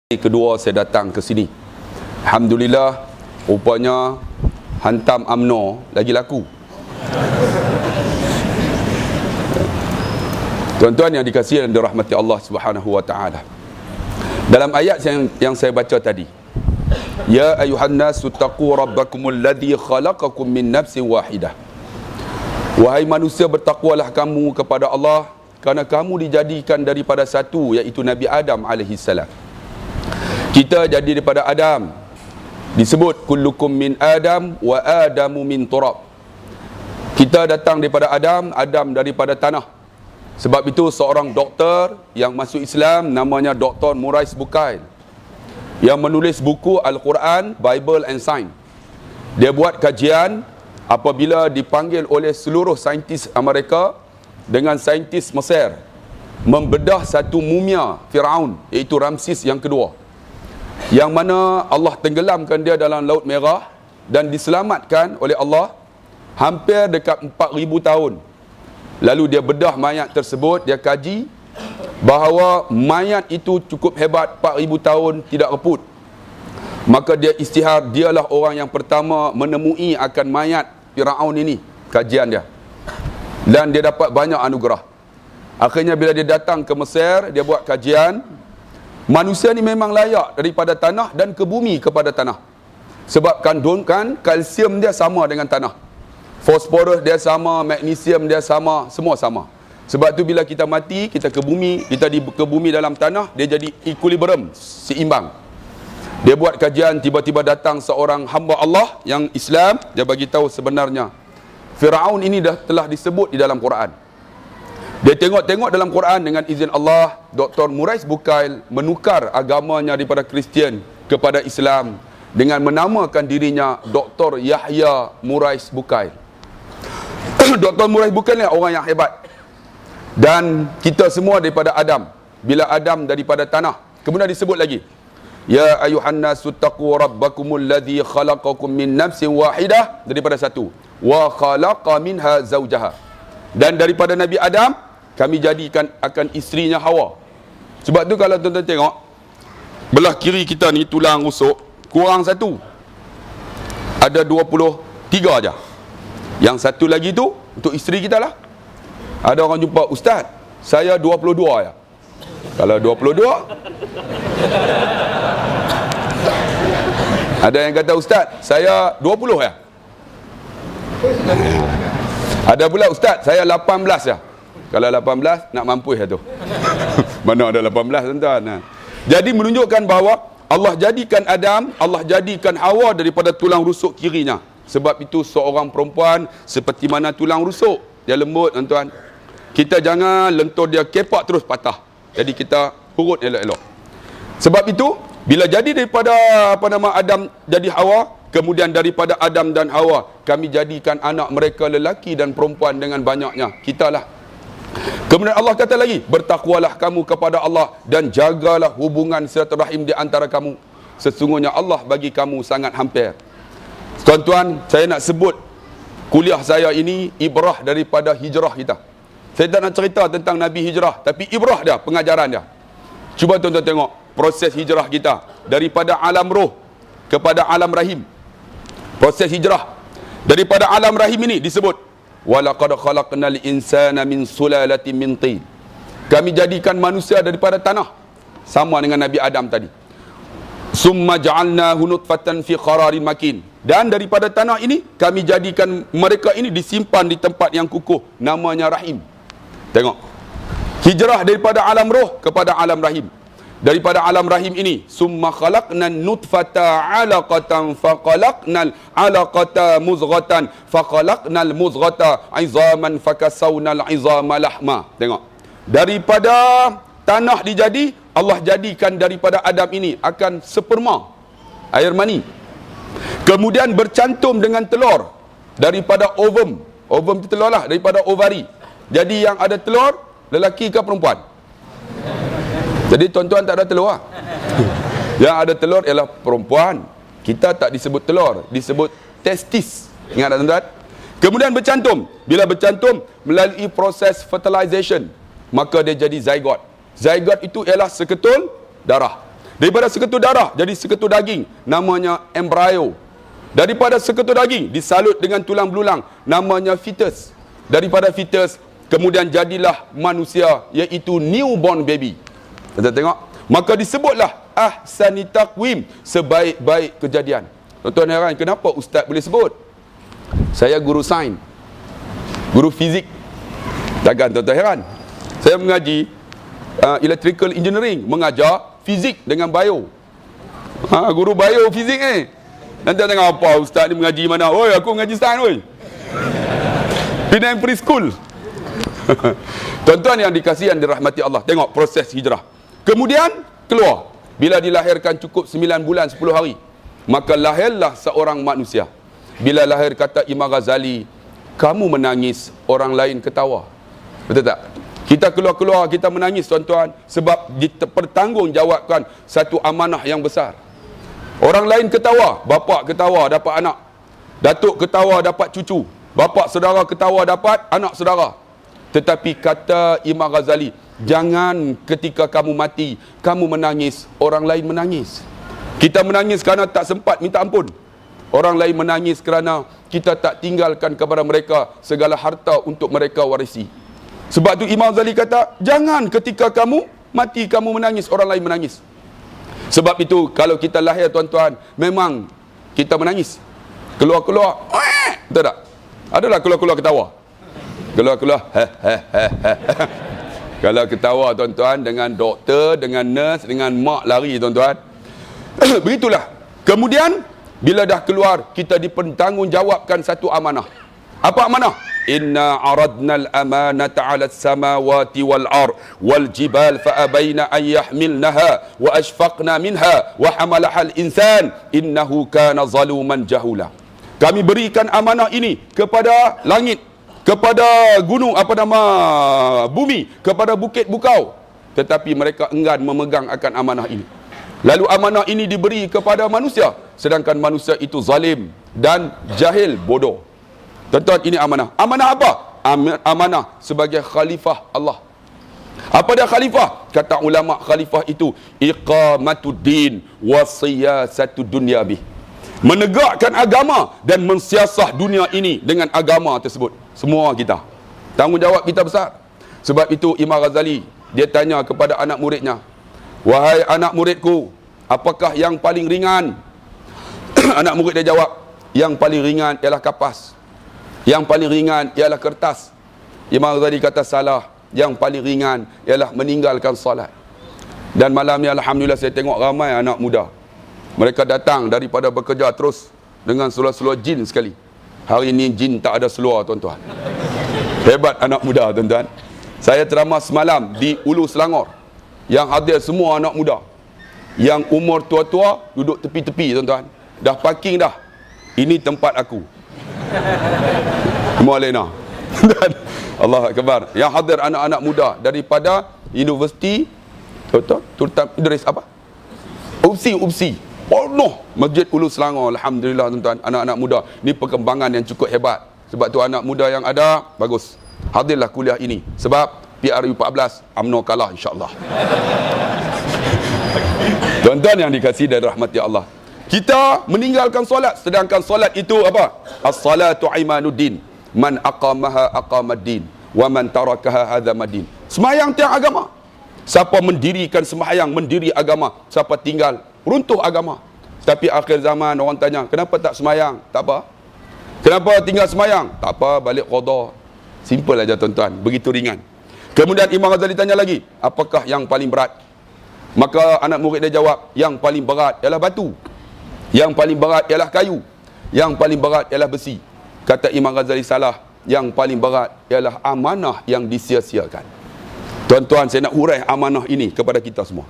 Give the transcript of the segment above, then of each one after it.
Kedua saya datang ke sini. Alhamdulillah, rupanya hantam UMNO lagi laku. Tuan-tuan yang dikasihi dan dirahmati Allah Subhanahu wa taala. Dalam ayat yang saya baca tadi, ya ayuhan nasu taqu rabbakumul ladzi khalaqakum min nafsin wahidah. Wahai manusia, bertakwalah kamu kepada Allah kerana kamu dijadikan daripada satu, iaitu Nabi Adam alaihi salam. Kita jadi daripada Adam. Disebut kullukum min Adam wa Adamu min turab. Kita datang daripada Adam, Adam daripada tanah. Sebab itu seorang doktor yang masuk Islam namanya Dr. Maurice Bucaille, yang menulis buku Al-Quran, Bible and Science. Dia buat kajian apabila dipanggil oleh seluruh saintis Amerika dengan saintis Mesir membedah satu mumia Firaun, iaitu Ramses yang kedua, yang mana Allah tenggelamkan dia dalam Laut Merah dan diselamatkan oleh Allah hampir dekat 4,000 tahun. Lalu dia bedah mayat tersebut, dia kaji bahawa mayat itu cukup hebat, 4,000 tahun tidak reput. Maka dia istihar, dialah orang yang pertama menemui akan mayat Firaun ini, kajian dia. Dan dia dapat banyak anugerah. Akhirnya bila dia datang ke Mesir, dia buat kajian. Manusia ni memang layak daripada tanah dan ke bumi kepada tanah. Sebab kandungan kalsium dia sama dengan tanah. Fosforus dia sama, magnesium dia sama, semua sama. Sebab tu bila kita mati, kita ke bumi, kita ke bumi dalam tanah, dia jadi equilibrium, seimbang. Dia buat kajian, tiba-tiba datang seorang hamba Allah yang Islam, dia bagi tahu sebenarnya Firaun ini telah disebut di dalam Quran. Dia tengok-tengok dalam Quran, dengan izin Allah, Dr. Maurice Bucaille menukar agamanya daripada Kristian kepada Islam dengan menamakan dirinya Dr. Yahya Maurice Bucaille. Dr. Maurice Bucaille ni orang yang hebat. Dan kita semua daripada Adam. Bila Adam daripada tanah. Kemudian disebut lagi, ya ayuhan nasu taqu rabbakumul ladzi khalaqakum min nafsin wahidah, daripada satu, wa khalaqa minha zawjaha. Dan daripada Nabi Adam kami jadikan akan isterinya Hawa. Sebab tu kalau tuan-tuan tengok, belah kiri kita ni tulang rusuk kurang satu, ada 23 aja. Yang satu lagi tu untuk isteri kita lah. Ada orang jumpa, ustaz, saya 22 aja. Kalau 22, ada yang kata, ustaz, saya 20 ya. Ada pula, ustaz, saya 18 ya. Kalau 18, nak mampus ya tu. Mana ada 18 tuan-tuan. Jadi menunjukkan bahawa Allah jadikan Adam, Allah jadikan Hawa daripada tulang rusuk kirinya. Sebab itu seorang perempuan seperti mana tulang rusuk, dia lembut tuan-tuan. Kita jangan lentur dia kepak terus patah. Jadi kita urut elok-elok. Sebab itu bila jadi daripada Adam jadi Hawa, kemudian daripada Adam dan Hawa kami jadikan anak mereka lelaki dan perempuan dengan banyaknya. Kitalah. Kemudian Allah kata lagi, bertakwalah kamu kepada Allah dan jagalah hubungan silaturahim di antara kamu. Sesungguhnya Allah bagi kamu sangat hampir. Tuan-tuan, saya nak sebut kuliah saya ini ibrah daripada hijrah kita. Saya tak nak cerita tentang Nabi hijrah, tapi ibrah dia, pengajaran dia. Cuba tuan-tuan tengok proses hijrah kita daripada alam roh kepada alam rahim. Proses hijrah daripada alam rahim ini disebut walaqad khalaqnal insana min sulalatin min tin. Kami jadikan manusia daripada tanah, sama dengan Nabi Adam tadi. Summa ja'alnahu nutfatan fi qararin makin. Dan daripada tanah ini kami jadikan mereka ini disimpan di tempat yang kukuh, namanya rahim. Tengok. Hijrah daripada alam roh kepada alam rahim. Daripada alam rahim ini, summa khalaqnan nutfata 'alaqatan faqalaqnal 'alaqata muzghatan faqalaqnal muzghata 'izaman fakasawnal 'izama lahma. Tengok. Daripada tanah dijadi, Allah jadikan daripada Adam ini akan sperma, air mani. Kemudian bercantum dengan telur daripada ovum. Ovum itu telur lah, daripada ovari. Jadi yang ada telur, lelaki ke perempuan? Jadi tuan-tuan tak ada telur lah. Yang ada telur ialah perempuan. Kita tak disebut telur, disebut testis. Ingat tak tuan-tuan? Kemudian bercantum. Bila bercantum, melalui proses fertilization, maka dia jadi zygote. Zygote itu ialah seketul darah. Daripada seketul darah jadi seketul daging, namanya embrio. Daripada seketul daging disalut dengan tulang belulang, namanya fetus. Daripada fetus kemudian jadilah manusia, iaitu newborn baby. Kita tengok, maka disebutlah ahsani taqwim, sebaik-baik kejadian. Tuan-tuan heran kenapa ustaz boleh sebut? Saya guru sains, guru fizik. Takkan tuan-tuan heran? Saya mengaji electrical engineering, mengajar fizik dengan bio. Guru bio fizik Nanti tengok apa ustaz ni mengaji mana? Oi, aku mengaji sains oi. Penang preschool. Tuan-tuan yang dikasihi dan dirahmati Allah, tengok proses hijrah. Kemudian keluar. Bila dilahirkan cukup 9 bulan 10 hari, maka lahirlah seorang manusia. Bila lahir, kata Imam Ghazali, kamu menangis, orang lain ketawa. Betul tak? Kita keluar-keluar, kita menangis tuan-tuan, sebab dipertanggungjawabkan satu amanah yang besar. Orang lain ketawa, bapa ketawa dapat anak, datuk ketawa dapat cucu, bapa saudara ketawa dapat anak saudara. Tetapi kata Imam Ghazali, jangan ketika kamu mati, kamu menangis, orang lain menangis. Kita menangis kerana tak sempat minta ampun. Orang lain menangis kerana kita tak tinggalkan kepada mereka segala harta untuk mereka warisi. Sebab tu Imam Ghazali kata, jangan ketika kamu mati, kamu menangis, orang lain menangis. Sebab itu kalau kita lahir tuan-tuan, memang kita menangis. Keluar-keluar, betul tak? Adalah keluar-keluar ketawa. Keluar-keluar, kalau ketawa tuan-tuan, dengan doktor, dengan nurse, dengan mak lari tuan-tuan. Begitulah. Kemudian bila dah keluar, kita dipertanggungjawabkan satu amanah. Apa amanah? Inna aradna al-amanata 'ala as-samawati wal-ard wal-jibal fa abayna an yahmilnaha wa ashfaqna minha wa hamalaha al-insan innahu kana zaluman jahula. Kami berikan amanah ini kepada langit, kepada gunung, bumi, kepada bukit bukau, tetapi mereka enggan memegang akan amanah ini. Lalu amanah ini diberi kepada manusia, sedangkan manusia itu zalim dan jahil, bodoh. Tuan-tuan, ini amanah. Amanah apa? Amanah sebagai khalifah Allah. Apa dia khalifah? Kata ulama, khalifah itu iqamatuddin wa siyasatu dunya bih. Menegakkan agama dan mensiasah dunia ini dengan agama tersebut. Semua kita. Tanggungjawab kita besar. Sebab itu Imam Ghazali, dia tanya kepada anak muridnya, wahai anak muridku, apakah yang paling ringan? Anak murid dia jawab, yang paling ringan ialah kapas. Yang paling ringan ialah kertas. Imam Ghazali kata salah. Yang paling ringan ialah meninggalkan salat. Dan malam ni alhamdulillah saya tengok ramai anak muda. Mereka datang daripada bekerja terus dengan seluar-seluar jin sekali. Hari ni jin tak ada seluar tuan-tuan. Hebat anak muda tuan-tuan. Saya ceramah semalam di Ulu Selangor. Yang hadir semua anak muda. Yang umur tua-tua duduk tepi-tepi tuan-tuan. Dah parking dah. Ini tempat aku. Mualina. Allah Akbar. Yang hadir anak-anak muda daripada Universiti Sultan Idris apa? UPSI. Oh, Masjid Ulu Selangor. Alhamdulillah tuan-tuan, anak-anak muda. Ini perkembangan yang cukup hebat. Sebab tu anak muda yang ada bagus. Hadirlah kuliah ini. Sebab PRU 14 UMNO kalah insya-Allah. Tuan-tuan yang dikasihi dan rahmati Allah. Kita meninggalkan solat, sedangkan solat itu apa? As-salatu imanuddin. Man aqamaha aqamaddin wa man tarakaha hadzamaddin. Sembahyang tiang agama. Siapa mendirikan sembahyang, mendiri agama. Siapa tinggal, runtuh agama. Tapi akhir zaman orang tanya, kenapa tak sembahyang? Tak apa. Kenapa tinggal sembahyang? Tak apa, balik qada. Simple aja tuan-tuan, begitu ringan. Kemudian Imam Ghazali tanya lagi, apakah yang paling berat? Maka anak murid dia jawab, yang paling berat ialah batu. Yang paling berat ialah kayu. Yang paling berat ialah besi. Kata Imam Ghazali salah. Yang paling berat ialah amanah yang disia-siakan. Tuan-tuan, saya nak urai amanah ini kepada kita semua.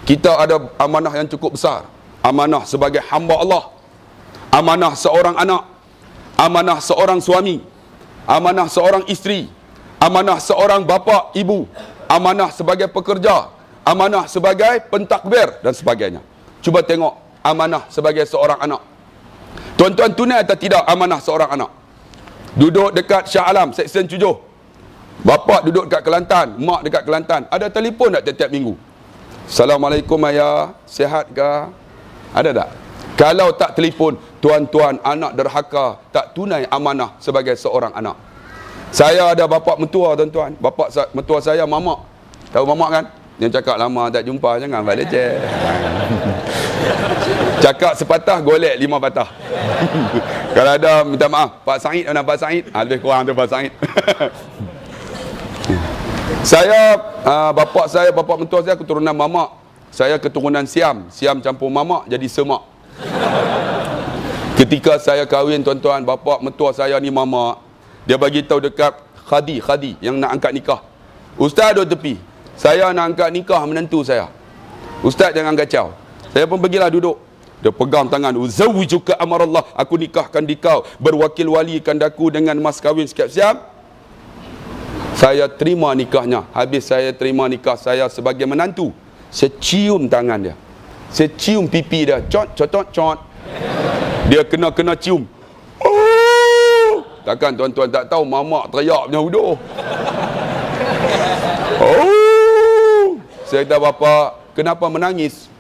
Kita ada amanah yang cukup besar. Amanah sebagai hamba Allah. Amanah seorang anak. Amanah seorang suami. Amanah seorang isteri. Amanah seorang bapa, ibu. Amanah sebagai pekerja. Amanah sebagai pentadbir dan sebagainya. Cuba tengok amanah sebagai seorang anak. Tuan-tuan, tunai atau tidak amanah seorang anak? Duduk dekat Shah Alam, Seksyen 7. Bapa duduk dekat Kelantan, mak dekat Kelantan. Ada telefon tak tiap-tiap minggu? Assalamualaikum ayah, sihat ke? Ada tak? Kalau tak telefon, tuan-tuan anak derhaka tak tunai amanah sebagai seorang anak. Saya ada bapak mentua tuan-tuan. Mentua saya mamak. Tahu mamak kan? Dia cakap lama tak jumpa, jangan balik leceh. Cakap sepatah, golek 5 patah. Kalau ada minta maaf, Pak Said mana Pak Said? Lebih kurang tu Pak Said. Saya, bapak mentua saya keturunan mamak. Saya keturunan Siam. Siam campur mamak jadi semak. Ketika saya kahwin tuan-tuan, bapak mentua saya ni mamak. Dia bagi tahu dekat Khadi yang nak angkat nikah. Ustaz duduk tepi. Saya nak angkat nikah menantu saya. Ustaz jangan kacau. Saya pun pergilah duduk. Dia pegang tangan. Uzawwijuka amarallah. Aku nikahkan dikau. Berwakil walikan daku dengan mas kahwin siap-siap. Saya terima nikahnya. Habis saya terima nikah saya sebagai menantu. Saya cium tangan dia. Saya cium pipi dia. Cot. Dia kena cium. Oh! Takkan tuan-tuan tak tahu mamak teriak punya huduh. Oh! Saya kata, bapa, kenapa menangis?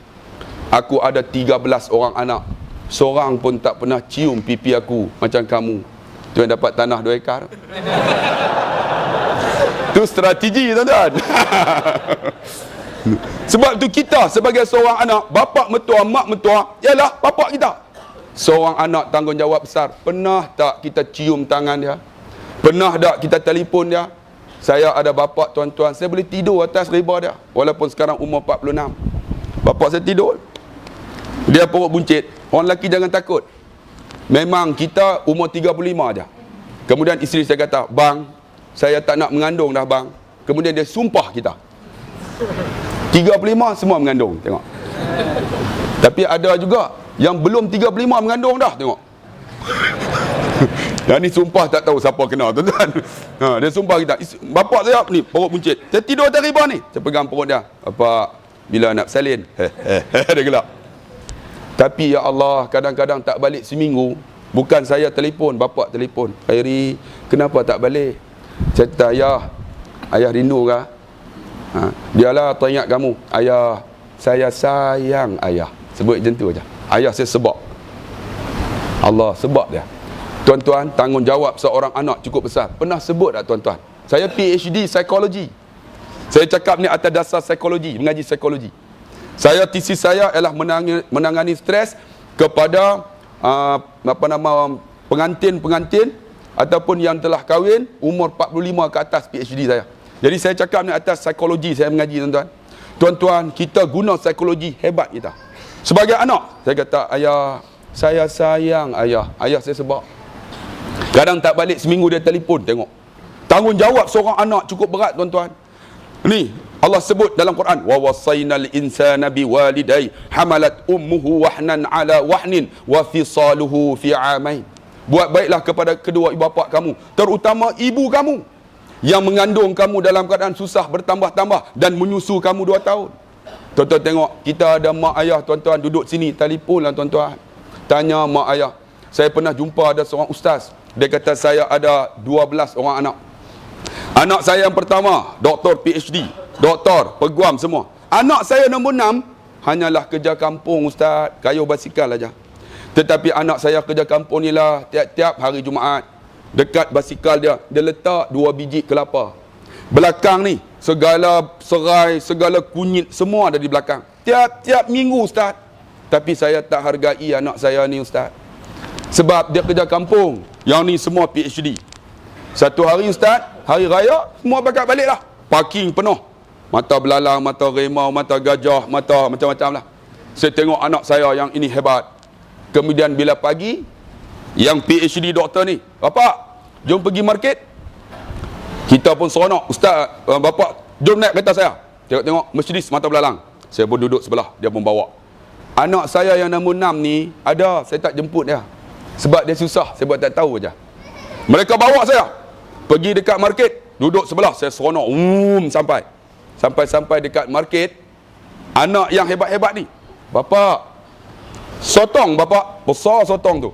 Aku ada 13 orang anak. Seorang pun tak pernah cium pipi aku macam kamu. Tuan dapat tanah 2 ekar. Itu strategi tuan-tuan. Sebab tu kita sebagai seorang anak, bapa mentua, mak mentua, ialah bapa kita. Seorang anak tanggungjawab besar. Pernah tak kita cium tangan dia? Pernah tak kita telefon dia? Saya ada bapa tuan-tuan, saya boleh tidur atas riba dia. Walaupun sekarang umur 46. Bapa saya tidur. Dia perut buncit. Orang lelaki jangan takut. Memang kita umur 35 aja. Kemudian isteri saya kata, bang, saya tak nak mengandung dah bang. Kemudian dia sumpah kita. 35 semua mengandung. Tengok. Tapi ada juga yang belum 35 mengandung dah. Tengok. Dan ni sumpah tak tahu siapa kena tuan-tuan. Dia sumpah kita. Bapak saya ni perut buncit. Saya tidur atas riba ni. Saya pegang perut dia. Bapak, bila nak salin? Dia gelak. Tapi ya Allah, kadang-kadang tak balik seminggu. Bukan saya telefon, bapak telefon. Khairi, kenapa tak balik? Saya kata, ayah rindu ke? Dialah teringat kamu. Ayah, saya sayang ayah. Sebut macam tu aja. Ayah saya sebab. Allah sebab dia. Tuan-tuan, tanggungjawab seorang anak cukup besar. Pernah sebut tak tuan-tuan? Saya PhD psikologi. Saya cakap ni atas dasar psikologi, mengaji psikologi. Saya tesis saya ialah menangani stres kepada pengantin ataupun yang telah kahwin umur 45 ke atas PhD saya. Jadi saya cakap ni atas psikologi saya mengaji tuan-tuan. Tuan-tuan, kita guna psikologi hebat kita. Sebagai anak, saya kata, ayah, saya sayang ayah. Ayah saya sebab. Kadang tak balik seminggu dia telefon, tengok. Tanggungjawab seorang anak cukup berat tuan-tuan. Ni Allah sebut dalam Quran, wa wasainal insana biwalidayhi hamalat ummuhu wahnan ala wahnin wa fisaluhu fi amain. Buat baiklah kepada kedua ibu bapa kamu, terutama ibu kamu yang mengandung kamu dalam keadaan susah bertambah-tambah dan menyusu kamu 2 tahun. Tuan-tuan tengok, kita ada mak ayah tuan-tuan duduk sini, telefonlah tuan-tuan. Tanya mak ayah. Saya pernah jumpa ada seorang ustaz. Dia kata saya ada 12 orang anak. Anak saya yang pertama, doktor PhD, doktor, peguam semua. Anak saya nombor 6, hanyalah kerja kampung ustaz, kayuh basikal aja. Tetapi anak saya kerja kampung ni lah, tiap-tiap hari Jumaat, dekat basikal dia letak 2 biji kelapa. Belakang ni, segala serai, segala kunyit, semua ada di belakang. Tiap-tiap minggu ustaz. Tapi saya tak hargai anak saya ni ustaz. Sebab dia kerja kampung. Yang ni semua PhD. Satu hari ustaz, hari raya, semua bakat balik lah. Parking penuh. Mata belalang, mata remau, mata gajah, mata macam-macam lah. Saya tengok anak saya yang ini hebat. Kemudian bila pagi, yang PhD doktor ni, bapak, jom pergi market. Kita pun seronok. Ustaz, bapak, jom naik kereta saya. Tengok-tengok, Mercedes mata belalang. Saya pun duduk sebelah, dia pun bawa. Anak saya yang nombor 6 ni, ada, saya tak jemput dia. Sebab dia susah, saya buat tak tahu aja. Mereka bawa saya pergi dekat market, duduk sebelah, saya seronok. Sampai dekat market, anak yang hebat-hebat ni, bapak, sotong bapak, besar sotong tu.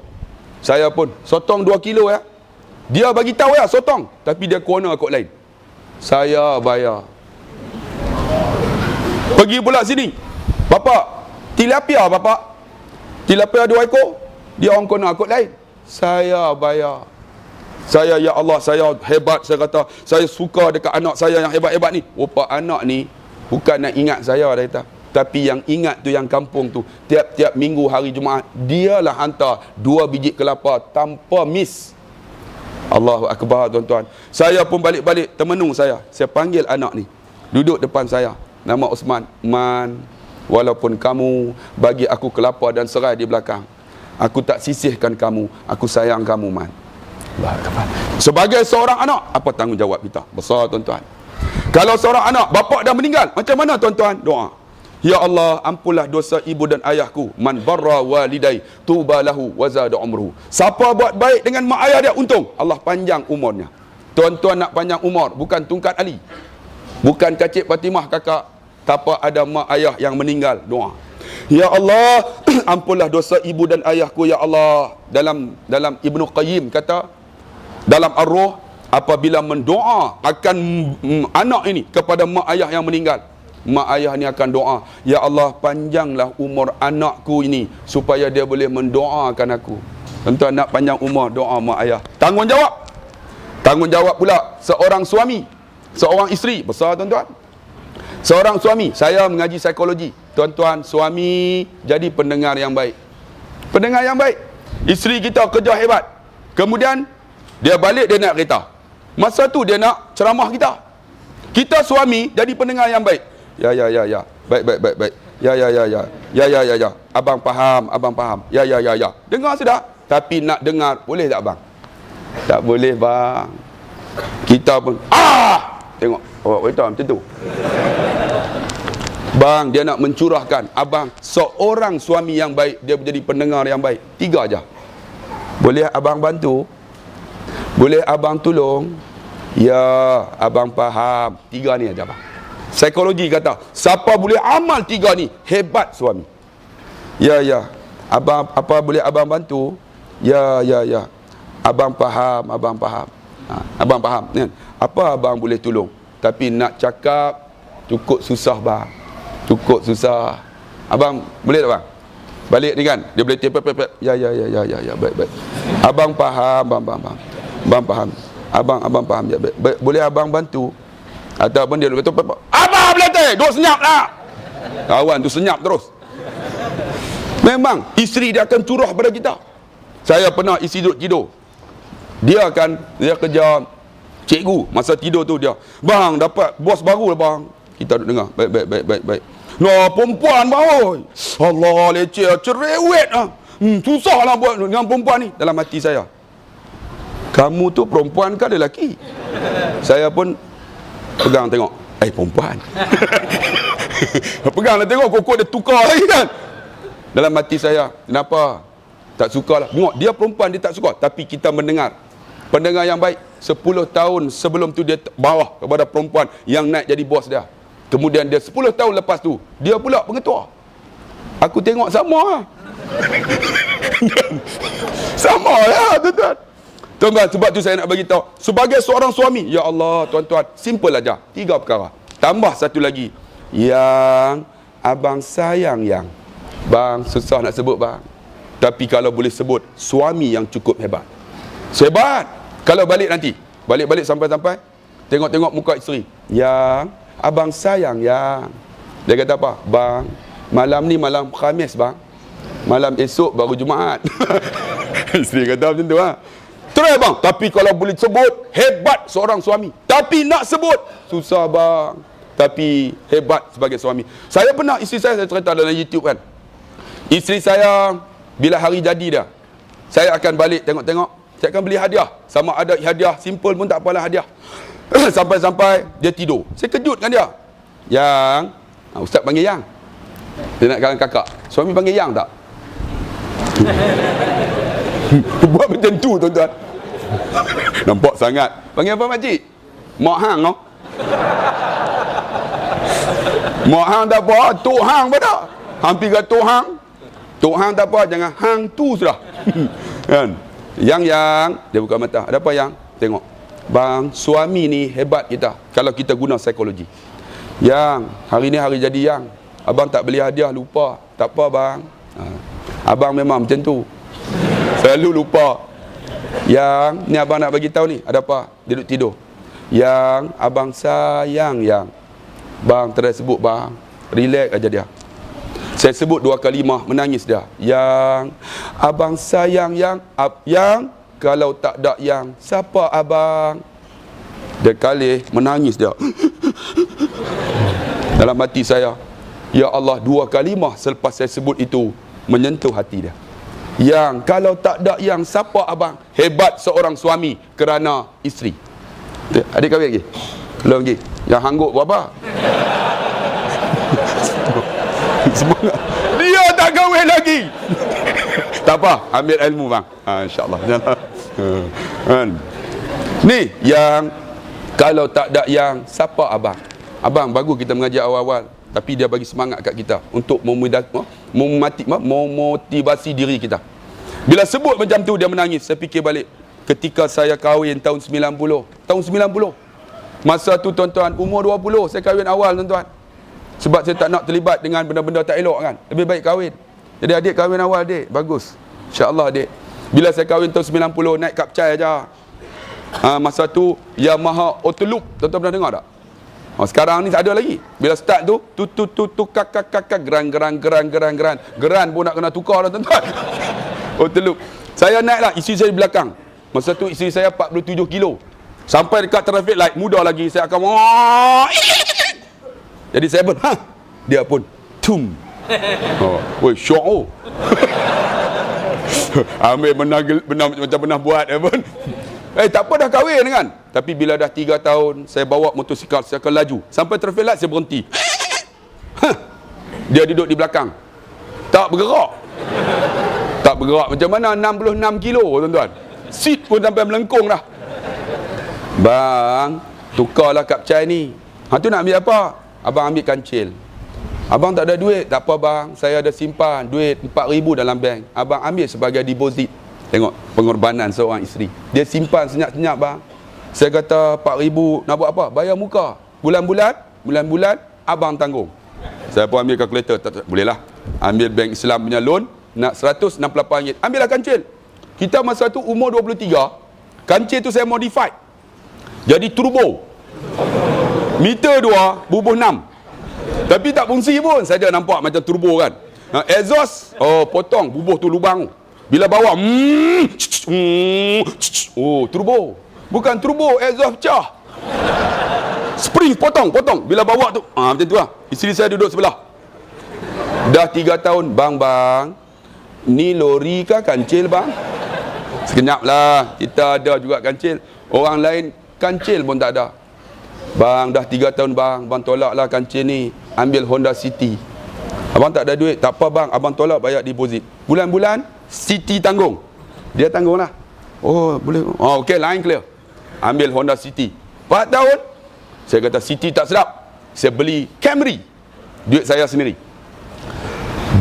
Saya pun, sotong 2 kilo ya. Dia bagi tahu ya sotong, tapi dia corner kod lain. Saya bayar. Pergi pula sini. Bapak, tilapia bapak. Tilapia 2 ekor. Dia orang kena akut lain. Saya bayar. Saya, ya Allah, saya hebat. Saya kata, saya suka dekat anak saya yang hebat-hebat ni. Rupa anak ni bukan nak ingat saya dah kata. Tapi yang ingat tu yang kampung tu, tiap-tiap minggu hari Jumaat, dialah hantar 2 biji kelapa tanpa miss. Allahu Akbar, tuan-tuan. Saya pun balik-balik termenung saya. Saya panggil anak ni. Duduk depan saya. Nama Osman. Man, walaupun kamu bagi aku kelapa dan serai di belakang, aku tak sisihkan kamu. Aku sayang kamu, Man. Allahu Akbar. Sebagai seorang anak, apa tanggungjawab kita? Besar, tuan-tuan. Kalau seorang anak, bapak dah meninggal, macam mana, tuan-tuan? Doa. Ya Allah, ampunlah dosa ibu dan ayahku. Man barra walidai tuba lahu wa zada umruhu. Siapa buat baik dengan mak ayah dia, untung Allah panjang umurnya. Tuan-tuan nak panjang umur, bukan tungkat Ali, bukan kacik Fatimah kakak, tanpa ada mak ayah yang meninggal. Doa. Ya Allah, ampunlah dosa ibu dan ayahku, ya Allah. Dalam Ibnu Qayyim kata, dalam Ar-Ruh, apabila mendoa akan anak ini kepada mak ayah yang meninggal, mak ayah ni akan doa, ya Allah, panjanglah umur anakku ini supaya dia boleh mendoakan aku. Tuan-tuan nak panjang umur, doa mak ayah. Tanggungjawab pula seorang suami, seorang isteri. Besar, tuan-tuan. Seorang suami, saya mengaji psikologi. Tuan-tuan, suami jadi pendengar yang baik. Pendengar yang baik. Isteri kita kerja hebat, kemudian dia balik, dia naik kereta. Masa tu dia nak ceramah kita. Kita suami jadi pendengar yang baik. Ya. Baik. Ya. Abang faham. Ya. Dengar sudah. Tapi nak dengar, boleh tak bang? Tak boleh bang. Kita pun, tengok, awak beritahu macam tu. Bang, dia nak mencurahkan. Abang, seorang suami yang baik, dia menjadi pendengar yang baik. 3 aja. Boleh abang bantu? Boleh abang tolong? Ya, abang faham. 3 ni aja bang. Psikologi kata, siapa boleh amal 3 ni, hebat suami. Ya. Abang, apa boleh abang bantu? Ya. Abang faham. Abang faham. Apa abang boleh tolong? Tapi nak cakap cukup susah bang. Cukup susah. Abang boleh tak bang? Balik ni kan, dia boleh tepet. Ya. Baik. Abang faham, abang faham. Abang faham. Ya, baik. Boleh abang bantu? Ataupun dia kata, abang boleh duk senyap lah. Kawan tu senyap terus. Memang isteri dia akan curah pada kita. Saya pernah isteri duduk tidur, dia kerja cikgu. Masa tidur tu dia, bang, dapat bos baru lah bang. Kita duduk dengar, baik. No, perempuan bang, oi. Allah, leceh, cerewet lah. Susah lah buat dengan perempuan ni. Dalam hati saya, kamu tu perempuan ke lelaki? Saya pun pegang tengok, perempuan. Pegang lah tengok, kokok dia tukar lagi kan. Dalam hati saya, kenapa? Tak suka lah. Tengok, dia perempuan, dia tak suka. Tapi kita mendengar. Pendengar yang baik. 10 tahun sebelum tu dia bawah kepada perempuan yang naik jadi bos dia. Kemudian dia 10 tahun lepas tu, dia pula pengetua. Aku tengok sama lah. Sama lah, tuan-tuan. Tuan-tuan, sebab tu saya nak bagi tahu, sebagai seorang suami, ya Allah, tuan-tuan, simple aja, 3 perkara. Tambah satu lagi, yang abang sayang yang. Bang, susah nak sebut bang. Tapi kalau boleh sebut, suami yang cukup hebat. Sebat. Kalau balik nanti, balik sampai tengok muka isteri, yang abang sayang yang. Dia kata apa? Bang, malam ni malam Khamis bang. Malam esok baru Jumaat. Isteri kata macam tu lah. Terus bang, tapi kalau boleh sebut, hebat seorang suami. Tapi nak sebut, susah bang. Tapi hebat sebagai suami. Saya pernah, isteri saya cerita dalam YouTube kan. Isteri saya, bila hari jadi dia, saya akan balik tengok-tengok. Saya akan beli hadiah. Sama ada hadiah simple pun tak apalah hadiah. Sampai-sampai dia tidur. Saya kejutkan dia. Yang, ustaz panggil yang. Dia nak kawan kakak. Suami panggil yang tak? Buat macam tu, tuan-tuan. Nampak sangat. Panggil apa makcik? Mak hang no? Mak hang tak apa, tok hang pun tak. Hampir kata tok hang. Tok hang tak apa, jangan hang tu sudah. Kan? Yang dia buka mata. Ada apa yang? Tengok. Bang, suami ni hebat kita kalau kita guna psikologi. Yang, hari ni hari jadi yang. Abang tak beli hadiah, lupa. Tak apa bang. Abang memang macam tu. Selalu lupa. Yang, ni abang nak bagi tahu ni. Ada apa? Dia duduk tidur. Yang, abang sayang yang. Bang, terus sebut bang. Relax aja dia. Saya sebut 2 kalimah, menangis dia. Yang, abang sayang yang. Yang, kalau tak ada yang, siapa abang? Dia kali menangis dia. Dalam hati saya, ya Allah, 2 kalimah selepas saya sebut itu menyentuh hati dia. Yang, kalau tak ada yang, siapa abang? Hebat seorang suami kerana isteri. Adik kahwin lagi? Belum lagi. Yang hanggut berapa? Dia tak kahwin lagi. Tak apa, ambil ilmu bang. InsyaAllah. Ni yang, kalau tak ada yang, siapa abang? Abang, bagus kita mengajar awal-awal, tapi dia bagi semangat kat kita untuk memotivasi diri kita. Bila sebut macam tu, dia menangis. Saya fikir balik, ketika saya kahwin tahun 90. Tahun 90. Masa tu tuan-tuan, umur 20, saya kahwin awal tuan-tuan. Sebab saya tak nak terlibat dengan benda-benda tak elok kan. Lebih baik kahwin. Jadi adik kahwin awal adik, bagus. InsyaAllah adik. Bila saya kahwin tahun 90, naik kapcai aja. Masa tu Yamaha Autoloop, tuan-tuan pernah dengar tak? Sekarang ni tak ada lagi. Bila start tu, kak, geran pun nak kena tukar dah tuan-tuan. Autoloop. Saya naik lah, isteri saya di belakang. Masa tu isteri saya 47 kilo. Sampai dekat traffic light, muda lagi, saya akan jadi saya pun, dia pun, tum. Woi, syok oh. Ambil benar macam pernah buat pun. Tak apa dah kahwin kan. Tapi bila dah 3 tahun, saya bawa motosikal, saya akan laju. Sampai traffic light, saya berhenti. Dia duduk di belakang. Tak bergerak. Tak bergerak. Macam mana 66 kilo, tuan-tuan. Seat pun sampai melengkung dah. Bang, tukarlah kapcai ni. Tu nak ambil apa? Abang ambil kancil. Abang tak ada duit. Tak apa bang, saya ada simpan duit 4,000 dalam bank. Abang ambil sebagai deposit. Tengok pengorbanan seorang isteri. Dia simpan senyap-senyap bang. Saya kata 4,000 nak buat apa? Bayar muka. Bulan-bulan abang tanggung. Saya pun ambil kalkulator. Tak, boleh lah. Ambil bank Islam punya loan. Nak RM168. Ambillah kancil. Kita masa tu umur 23. Kancil tu saya modified. Jadi turbo. Meter 2, bubuh 6. Tapi tak fungsi pun. Saja nampak macam turbo kan. Exhaust, potong, bubuh tu lubang. Bila bawa, turbo. Bukan turbo, exhaust pecah. Spring potong. Bila bawa tu, macam tu lah. Isteri saya duduk sebelah. Dah 3 tahun, bang. Ni lori kah kancil bang? Sekejap lah, kita ada juga kancil. Orang lain kancil pun tak ada. Bang, dah 3 tahun bang tolak lah kancil ni. Ambil Honda City. Abang tak ada duit. Tak apa bang, abang tolak bayar deposit. Bulan-bulan, City tanggung. Dia tanggung lah. Oh, boleh. Okey, line clear. Ambil Honda City. 4 tahun, saya kata City tak sedap. Saya beli Camry. Duit saya sendiri.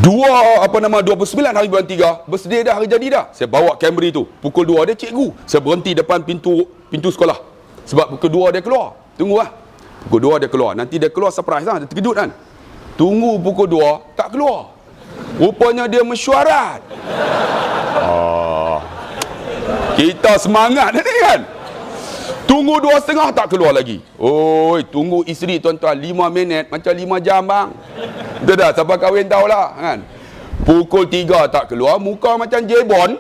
29 hari bulan 3, birthday dah, hari jadi dah. Saya bawa Camry tu. Pukul 2 dia cikgu. Saya berhenti depan pintu sekolah. Sebab pukul 2 dia keluar. Tunggu lah. Pukul 2 dia keluar. Nanti dia keluar surprise lah. Dia terkejut kan. Tunggu pukul 2, tak keluar. Rupanya dia mesyuarat. Kita semangat ni kan. Tunggu 2.5 tak keluar lagi. Oi, tunggu isteri tuan-tuan 5 minit macam 5 jam bang. Dah dah, siapa kahwin tahulah kan. Pukul 3 tak keluar, muka macam J-Bond.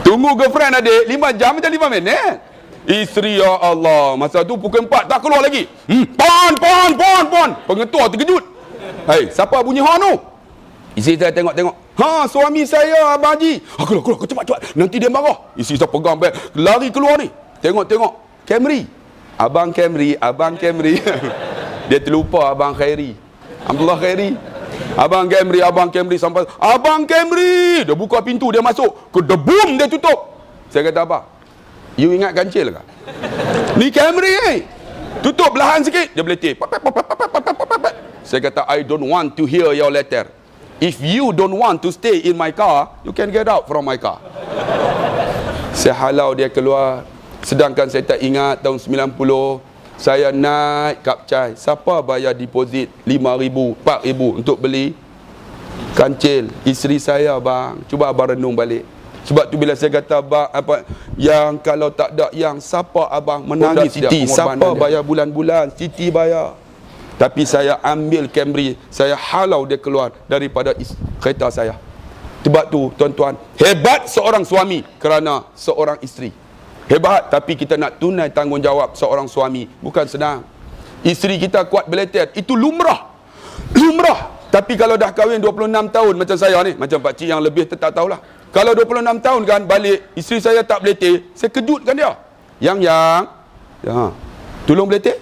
Tunggu girlfriend adik 5 jam macam 5 minit. Isteri, ya Allah, masa tu pukul 4 tak keluar lagi. Pon. Pengetua terkejut. Hei, siapa bunyi horn tu? Isteri saya tengok. Suami saya Abang Haji. Keluar cepat. Nanti dia marah. Isteri saya pegang beg, lari keluar ni. Tengok. Camry. Abang Camry. Dia terlupa Abang Khairi. Alhamdulillah Khairi. Abang Camry sampai. Abang Camry. Dia buka pintu, dia masuk. Kedebum, dia tutup. Saya kata apa? You ingat kancil ke? Ni Camry ni. Tutup belahan sikit. Dia beletih. Saya kata, I don't want to hear your letter. If you don't want to stay in my car, you can get out from my car. Saya halau dia keluar. Sedangkan saya tak ingat tahun 90 saya naik kapcai, siapa bayar deposit 5,000, 4,000 untuk beli kancil? Isteri saya bang. Cuba abang renung balik. Sebab tu bila saya kata abang, yang kalau tak ada yang, siapa abang menangis Siti, siapa bayar bulan-bulan? Siti bayar. Tapi saya ambil Camry, saya halau dia keluar daripada kereta saya. Sebab tu tuan-tuan, hebat seorang suami kerana seorang isteri. Hebat, tapi kita nak tunai tanggungjawab seorang suami bukan senang. Isteri kita kuat beletet, itu lumrah. Lumrah. Tapi kalau dah kahwin 26 tahun macam saya ni, macam pakcik yang lebih tak tahulah. Kalau 26 tahun kan balik, isteri saya tak beletet, saya kejutkan dia. Yang tolong beletet.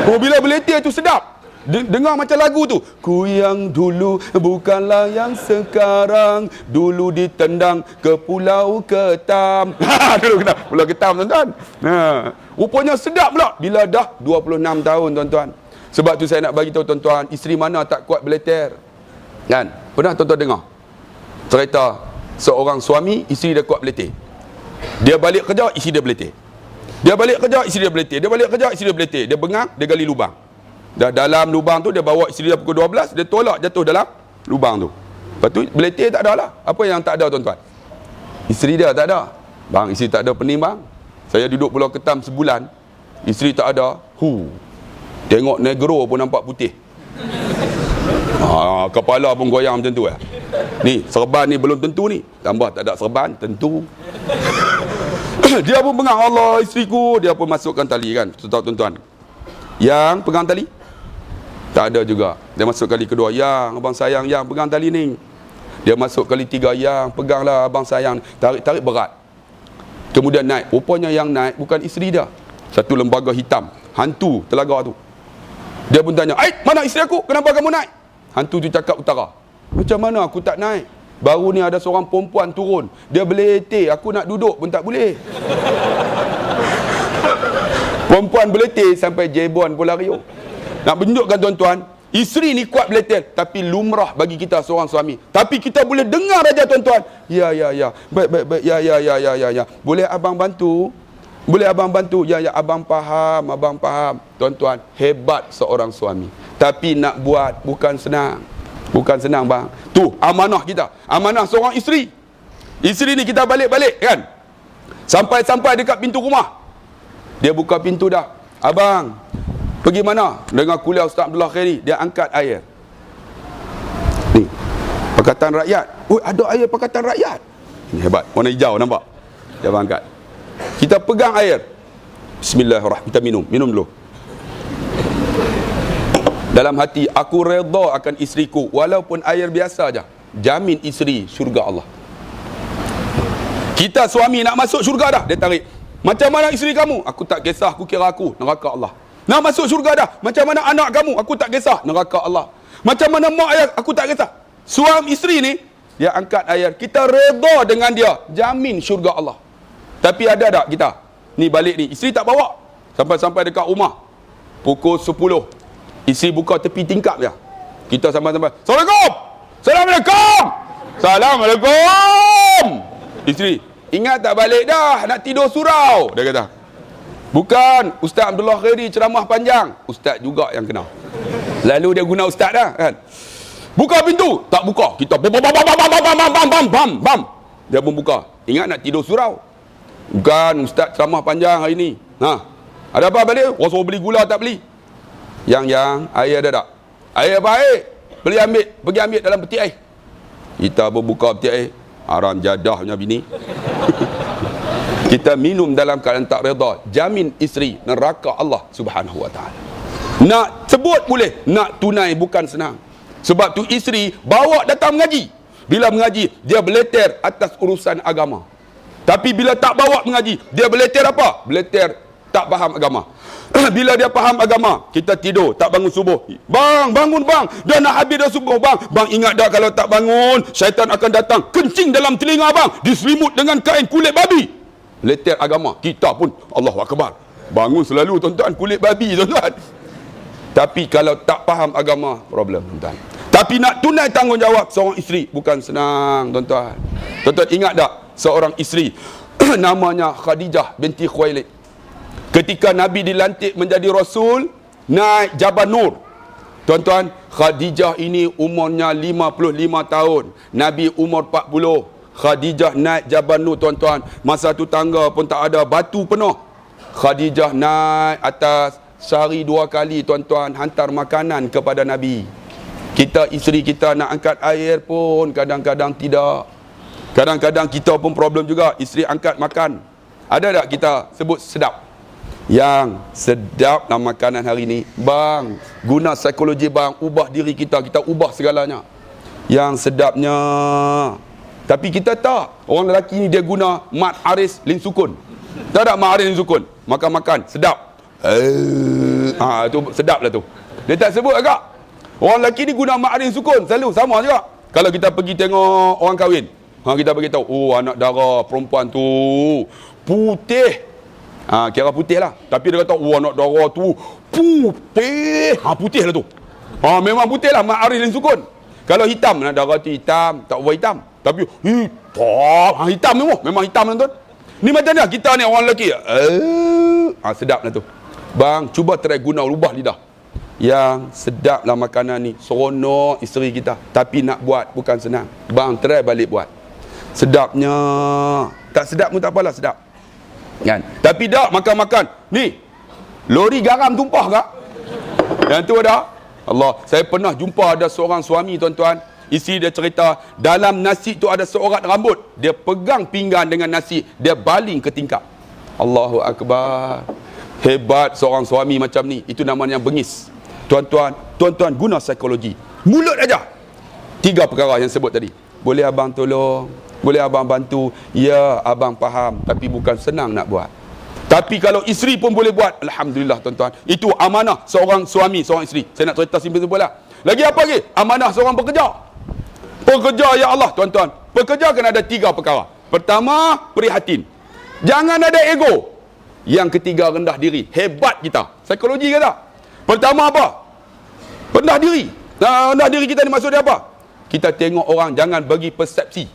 Oh, bila beletet tu sedap. Dengar macam lagu tu. Ku yang dulu bukanlah yang sekarang, dulu ditendang ke Pulau Ketam. Dulu kena Pulau Ketam, tuan-tuan. Rupanya sedap pula bila dah 26 tahun, tuan-tuan. Sebab tu saya nak bagi tahu tuan-tuan, isteri mana tak kuat beleter? Kan? Pernah tuan-tuan dengar cerita seorang suami, isteri dia kuat beleter. Dia balik kerja, isteri dia beleter. Dia balik kerja, isteri dia beleter. Dia balik kerja, isteri dia beleter. Dia bengang, dia gali lubang. Dah dalam lubang tu, dia bawa isteri dia pukul 12, dia tolak jatuh dalam lubang tu. Lepas tu beleter tak ada lah. Apa yang tak ada, tuan-tuan? Isteri dia tak ada. Bang, isteri tak ada pening bang. Saya duduk Pulau Ketam sebulan, isteri tak ada. Tengok negro pun nampak putih. Kepala pun goyang macam tu. Ni serban ni belum tentu ni, tambah tak ada serban tentu. Dia pun bengang, Allah isteriku. Dia pun masukkan tali kan, tuan-tuan. Yang pegang tali tak ada juga. Dia masuk kali kedua, yang abang sayang, yang pegang tali ni. Dia masuk kali tiga, yang peganglah abang sayang. Tarik berat. Kemudian naik. Rupanya yang naik bukan isteri dia, satu lembaga hitam, hantu telaga tu. Dia pun tanya, mana isteri aku? Kenapa kamu naik? Hantu tu cakap utara. Macam mana aku tak naik? Baru ni ada seorang perempuan turun, dia beleter, aku nak duduk pun tak boleh. Perempuan beleter sampai Jebon Polario. Nak tunjukkan tuan-tuan, isteri ni kuat beleter, tapi lumrah bagi kita seorang suami. Tapi kita boleh dengar aja tuan-tuan. Ya. Baik. Ya. Boleh abang bantu? Boleh abang bantu? Ya, abang faham. Tuan-tuan, hebat seorang suami. Tapi nak buat bukan senang. Bukan senang bang. Tu amanah kita. Amanah seorang isteri. Isteri ni kita balik-balik kan. Sampai dekat pintu rumah. Dia buka pintu dah. Abang, pergi mana? Dengar kuliah Ustaz Abdullah Khairi, dia angkat air. Ni, Pakatan Rakyat. Ada air Pakatan Rakyat. Ini hebat. Warna hijau nampak? Dia angkat. Kita pegang air. Bismillahirrahmanirrahim. Kita minum dulu. Dalam hati, aku redha akan isteriku walaupun air biasa aja. Jamin isteri syurga Allah. Kita suami nak masuk syurga dah, dia tarik. Macam mana isteri kamu? Aku tak kisah, aku kira aku neraka Allah. Nak masuk syurga dah. Macam mana anak kamu? Aku tak kisah, neraka Allah. Macam mana mak ayah? Aku tak kisah. Suami isteri ni, dia angkat air. Kita redha dengan dia, jamin syurga Allah. Tapi ada tak kita? Ni balik ni, isteri tak bawa. Sampai dekat rumah. Pukul 10. Isteri buka tepi tingkap dia. Kita sampai. Assalamualaikum. Isteri, ingat tak balik dah, nak tidur surau. Dia kata, bukan, Ustaz Abdullah Khairi ceramah panjang. Ustaz juga yang kena. Lalu dia guna ustaz dah kan. Buka pintu, tak buka. Kita bam. Dia pun buka. Ingat nak tidur surau. Bukan, Ustaz ceramah panjang hari ni. Ada apa balik? Rasa beli gula tak beli? Yang air ada tak? Air baik. Pergi ambil dalam peti air. Kita berbuka peti air. Haram jadahnya bini. Kita minum dalam keadaan tak redha, jamin isteri neraka Allah Subhanahu wa taala. Nak sebut boleh, nak tunai bukan senang. Sebab tu isteri bawa datang mengaji. Bila mengaji, dia beleter atas urusan agama. Tapi bila tak bawa mengaji, dia beleter apa? Beleter tak faham agama. Bila dia faham agama, kita tidur tak bangun subuh. Bang, bangun bang. Dah nak habis dah subuh bang. Bang ingat dah kalau tak bangun, syaitan akan datang kencing dalam telinga bang, diselimut dengan kain kulit babi. Leter agama. Kita pun Allahu Akbar. Bangun selalu tuan-tuan kulit babi tuan-tuan. Tapi kalau tak faham agama, problem tuan-tuan. Tapi nak tunai tanggungjawab seorang isteri bukan senang tuan-tuan. Tuan-tuan ingat tak seorang isteri namanya Khadijah binti Khuwailid. Ketika Nabi dilantik menjadi Rasul, naik Jabal Nur. Tuan-tuan, Khadijah ini umurnya 55 tahun. Nabi umur 40. Khadijah naik Jabal Nur, tuan-tuan. Masa tu tangga pun tak ada, batu penuh. Khadijah naik atas, sehari 2 kali, tuan-tuan, hantar makanan kepada Nabi. Kita, isteri kita nak angkat air pun kadang-kadang tidak. Kadang-kadang kita pun problem juga, isteri angkat makan. Ada tak kita sebut sedap? Yang sedap lah makanan hari ni, bang, guna psikologi bang, ubah diri kita, kita ubah segalanya. Yang sedapnya. Tapi kita tak. Orang lelaki ni dia guna mat aris lin sukun. Tak ada mat aris lin sukun. Makan-makan, sedap. Tu sedap lah tu. Dia tak sebut agak. Orang lelaki ni guna mat aris lin sukun, selalu sama juga. Kalau kita pergi tengok orang kahwin, kita beritahu, oh anak dara perempuan tu putih. Kira putih lah. Tapi dia kata, oh anak dara tu putih. Putih lah tu. Memang putih lah, mat aris lin sukun. Kalau hitam, anak dara tu hitam, tak ubah hitam. Tapi hitam, hitam memang hitam lah tuan. Ni macam mana kita ni orang lelaki? Sedap lah tu. Bang, cuba try guna, ubah lidah. Yang sedap lah makanan ni, seronok isteri kita. Tapi nak buat bukan senang. Bang, try balik buat. Sedapnya. Tak sedap pun tak apalah, sedap. Kan? Tapi dah makan-makan. Ni, lori garam tumpah kak? Yang tu ada. Allah, saya pernah jumpa ada seorang suami, tuan-tuan. Isteri dia cerita, dalam nasi tu ada seorat rambut. Dia pegang pinggan dengan nasi, dia baling ke tingkap. Allahu Akbar. Hebat seorang suami macam ni. Itu namanya bengis. Tuan-tuan guna psikologi. Mulut aja. 3 perkara yang sebut tadi. Boleh abang tolong? Boleh abang bantu? Ya, abang faham. Tapi bukan senang nak buat. Tapi kalau isteri pun boleh buat, alhamdulillah tuan-tuan. Itu amanah seorang suami, seorang isteri. Saya nak cerita simpel-simpel lah. Lagi apa lagi? Amanah seorang pekerja. Pekerja, ya Allah, tuan-tuan. Pekerja kena ada 3 perkara. Pertama, prihatin. Jangan ada ego. Yang ketiga, rendah diri. Hebat kita. Psikologi kata. Pertama apa? Rendah diri. Rendah diri kita ni maksud dia apa? Kita tengok orang, jangan bagi persepsi.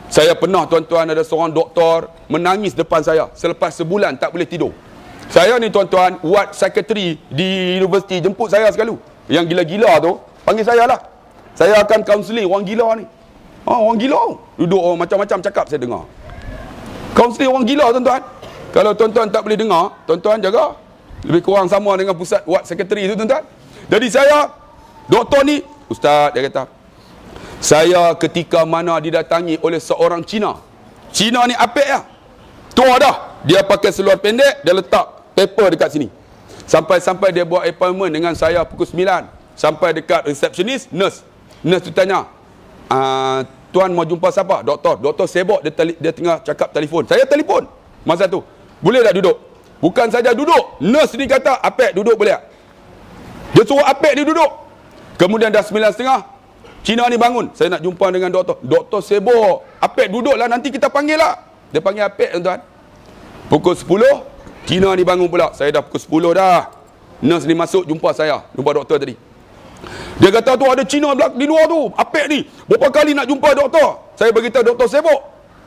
Saya pernah, tuan-tuan, ada seorang doktor menangis depan saya. Selepas sebulan tak boleh tidur. Saya ni, tuan-tuan, ward secretary di universiti jemput saya sekali. Yang gila-gila tu, panggil saya lah. Saya akan counselling orang gila ni. Orang gila. Duduk orang macam-macam cakap saya dengar. Counselling orang gila, tuan-tuan. Kalau tuan-tuan tak boleh dengar, tuan-tuan jaga. Lebih kurang sama dengan pusat ward secretary tu, tuan-tuan. Jadi saya, doktor ni, ustaz, dia kata, saya ketika mana didatangi oleh seorang Cina. Cina ni apek lah. Tua dah. Dia pakai seluar pendek, dia letak paper dekat sini. Sampai-sampai dia buat appointment dengan saya pukul 9. Sampai dekat receptionist, nurse. Nurse tu tanya, tuan mau jumpa siapa? Doktor. Doktor sibuk, dia tengah cakap telefon. Saya telefon masa tu. Boleh tak duduk? Bukan saja duduk. Nurse ni kata, apek duduk boleh tak? Dia suruh apek dia duduk. Kemudian dah 9:30, Cina ni bangun. Saya nak jumpa dengan doktor. Doktor sibuk. Apek duduklah, nanti kita panggil lah. Dia panggil apek, tuan-tuan. Pukul 10, Cina ni bangun pula. Saya dah pukul 10 dah. Nurse ni masuk jumpa saya. Jumpa doktor tadi. Dia kata tu ada Cina di luar tu. Apek ni. Berapa kali nak jumpa doktor? Saya beritahu doktor sibuk.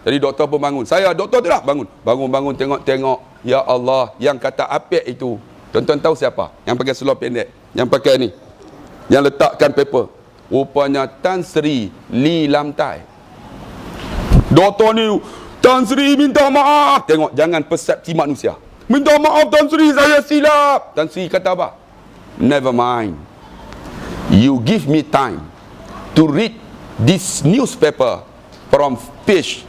Jadi doktor pun bangun. Saya, doktor tu lah bangun. Bangun-bangun tengok-tengok. Ya Allah, yang kata apek itu. Tuan-tuan tahu siapa? Yang pakai seluar pendek. Yang pakai ni. Yang letakkan paper. Rupanya Tan Sri Lee Lam Tai. Doktor ni, Tan Sri minta maaf. Tengok, jangan persepsi manusia. Minta maaf Tan Sri, saya silap. Tan Sri kata apa? Never mind. You give me time to read this newspaper from page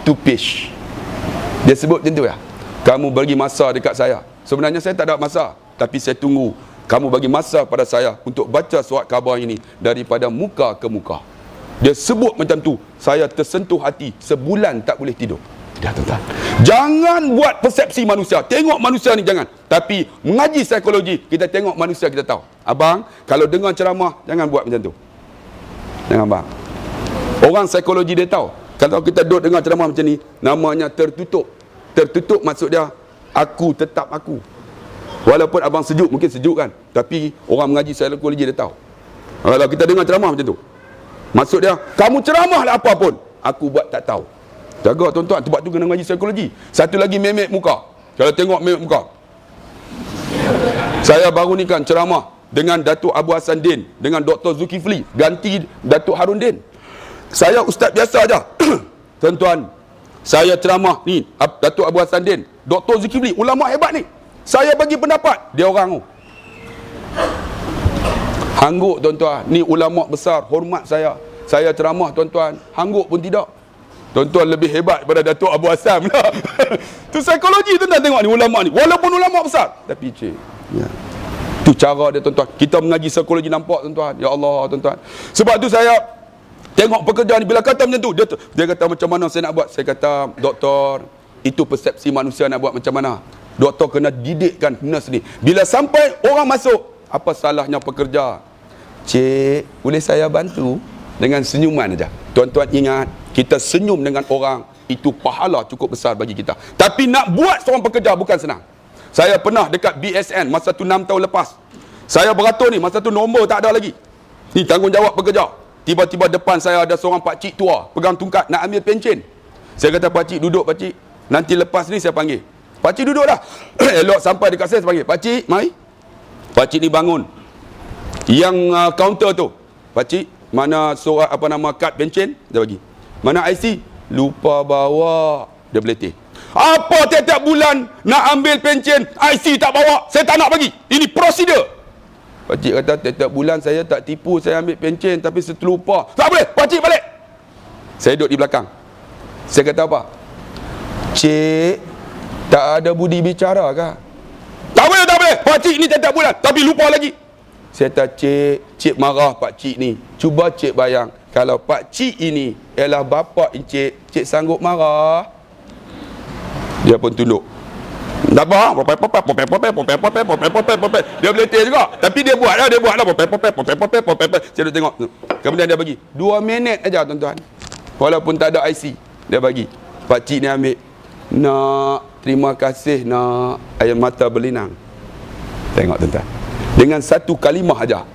to page. Dia sebut macam tu ya. Kamu bagi masa dekat saya. Sebenarnya saya tak ada masa, tapi saya tunggu kamu bagi masa pada saya untuk baca surat khabar ini daripada muka ke muka. Dia sebut macam tu. Saya tersentuh hati. Sebulan tak boleh tidur. Dah, tuan-tuan. Jangan buat persepsi manusia. Tengok manusia ni jangan. Tapi mengaji psikologi, kita tengok manusia kita tahu. Abang, kalau dengar ceramah, jangan buat macam tu. Jangan bang. Orang psikologi dia tahu. Kalau kita duduk dengar ceramah macam ni, namanya tertutup. Tertutup maksud dia, aku tetap aku. Walaupun abang sejuk, mungkin sejuk kan. Tapi orang mengaji psikologi dia tahu. Kalau kita dengar ceramah macam tu, maksud dia, kamu ceramah lah apa pun, aku buat tak tahu. Jaga tuan-tuan, sebab tu kena mengaji psikologi. Satu lagi memek muka. Kalau tengok memek muka, Saya baru ni kan ceramah dengan Datuk Abu Hassan Din, dengan Dr. Zulkifli, ganti Datuk Harun Din. Saya ustaz biasa aja. Tuan-tuan, saya ceramah ni Datuk Abu Hassan Din, Dr. Zulkifli, ulama hebat ni. Saya bagi pendapat, dia orang tu hangguk tuan-tuan. Ni ulama besar, hormat saya. Saya ceramah tuan-tuan, hangguk pun tidak. Tuan-tuan lebih hebat daripada Datuk Abu Hassan lah. Tu psikologi tuan-tuan, tengok ni ulama ni. Walaupun ulama besar, tapi cik. Ya. Tu cara dia tuan-tuan. Kita mengaji psikologi, nampak tuan-tuan. Ya Allah tuan-tuan. Sebab tu saya tengok pekerja ni, bila kata macam tu, dia kata macam mana saya nak buat. Saya kata, doktor, itu persepsi manusia nak buat macam mana. Doktor kena didikkan nurse ni. Bila sampai orang masuk, apa salahnya pekerja? Cik, boleh saya bantu? Dengan senyuman aja. Tuan-tuan ingat, kita senyum dengan orang, itu pahala cukup besar bagi kita. Tapi nak buat seorang pekerja bukan senang. Saya pernah dekat BSN masa tu 6 tahun lepas. Saya beratur ni, masa tu nombor tak ada lagi. Ni tanggungjawab pekerja. Tiba-tiba depan saya ada seorang pakcik tua, pegang tungkat nak ambil pencen. Saya kata, pakcik duduk pakcik. Nanti lepas ni saya panggil. Pakcik duduk dah. Elok sampai dekat saya panggil. Pakcik, mari. Pakcik ni bangun. Yang kaunter tu. Pakcik, mana surat apa nama kad pencen? Dia bagi. Mana IC? Lupa bawa. Dia beletih. Apa tiap-tiap bulan nak ambil pencen, IC tak bawa? Saya tak nak bagi. Ini prosedur. Pakcik kata, tiap-tiap bulan saya tak tipu, saya ambil pencen tapi seterlupa. Tak boleh, pakcik balik. Saya duduk di belakang. Saya kata apa? Cik, tak ada budi bicara kah? Tak boleh, tak boleh. Pakcik ni tiap-tiap bulan tapi lupa lagi. Saya kata, cik marah pakcik ni. Cuba cik bayang, kalau pakcik ini ialah bapa cik sanggup marah? Dia pun tunduk. Tak apa, dia beletih juga. Tapi dia buat lah. Saya duduk tengok. Kemudian dia bagi 2 minit aja tuan-tuan. Walaupun tak ada IC, dia bagi. Pakcik ni ambil. Nak, terima kasih nak, air mata berlinang. Tengok tuan-tuan. Dengan satu kalimah aja.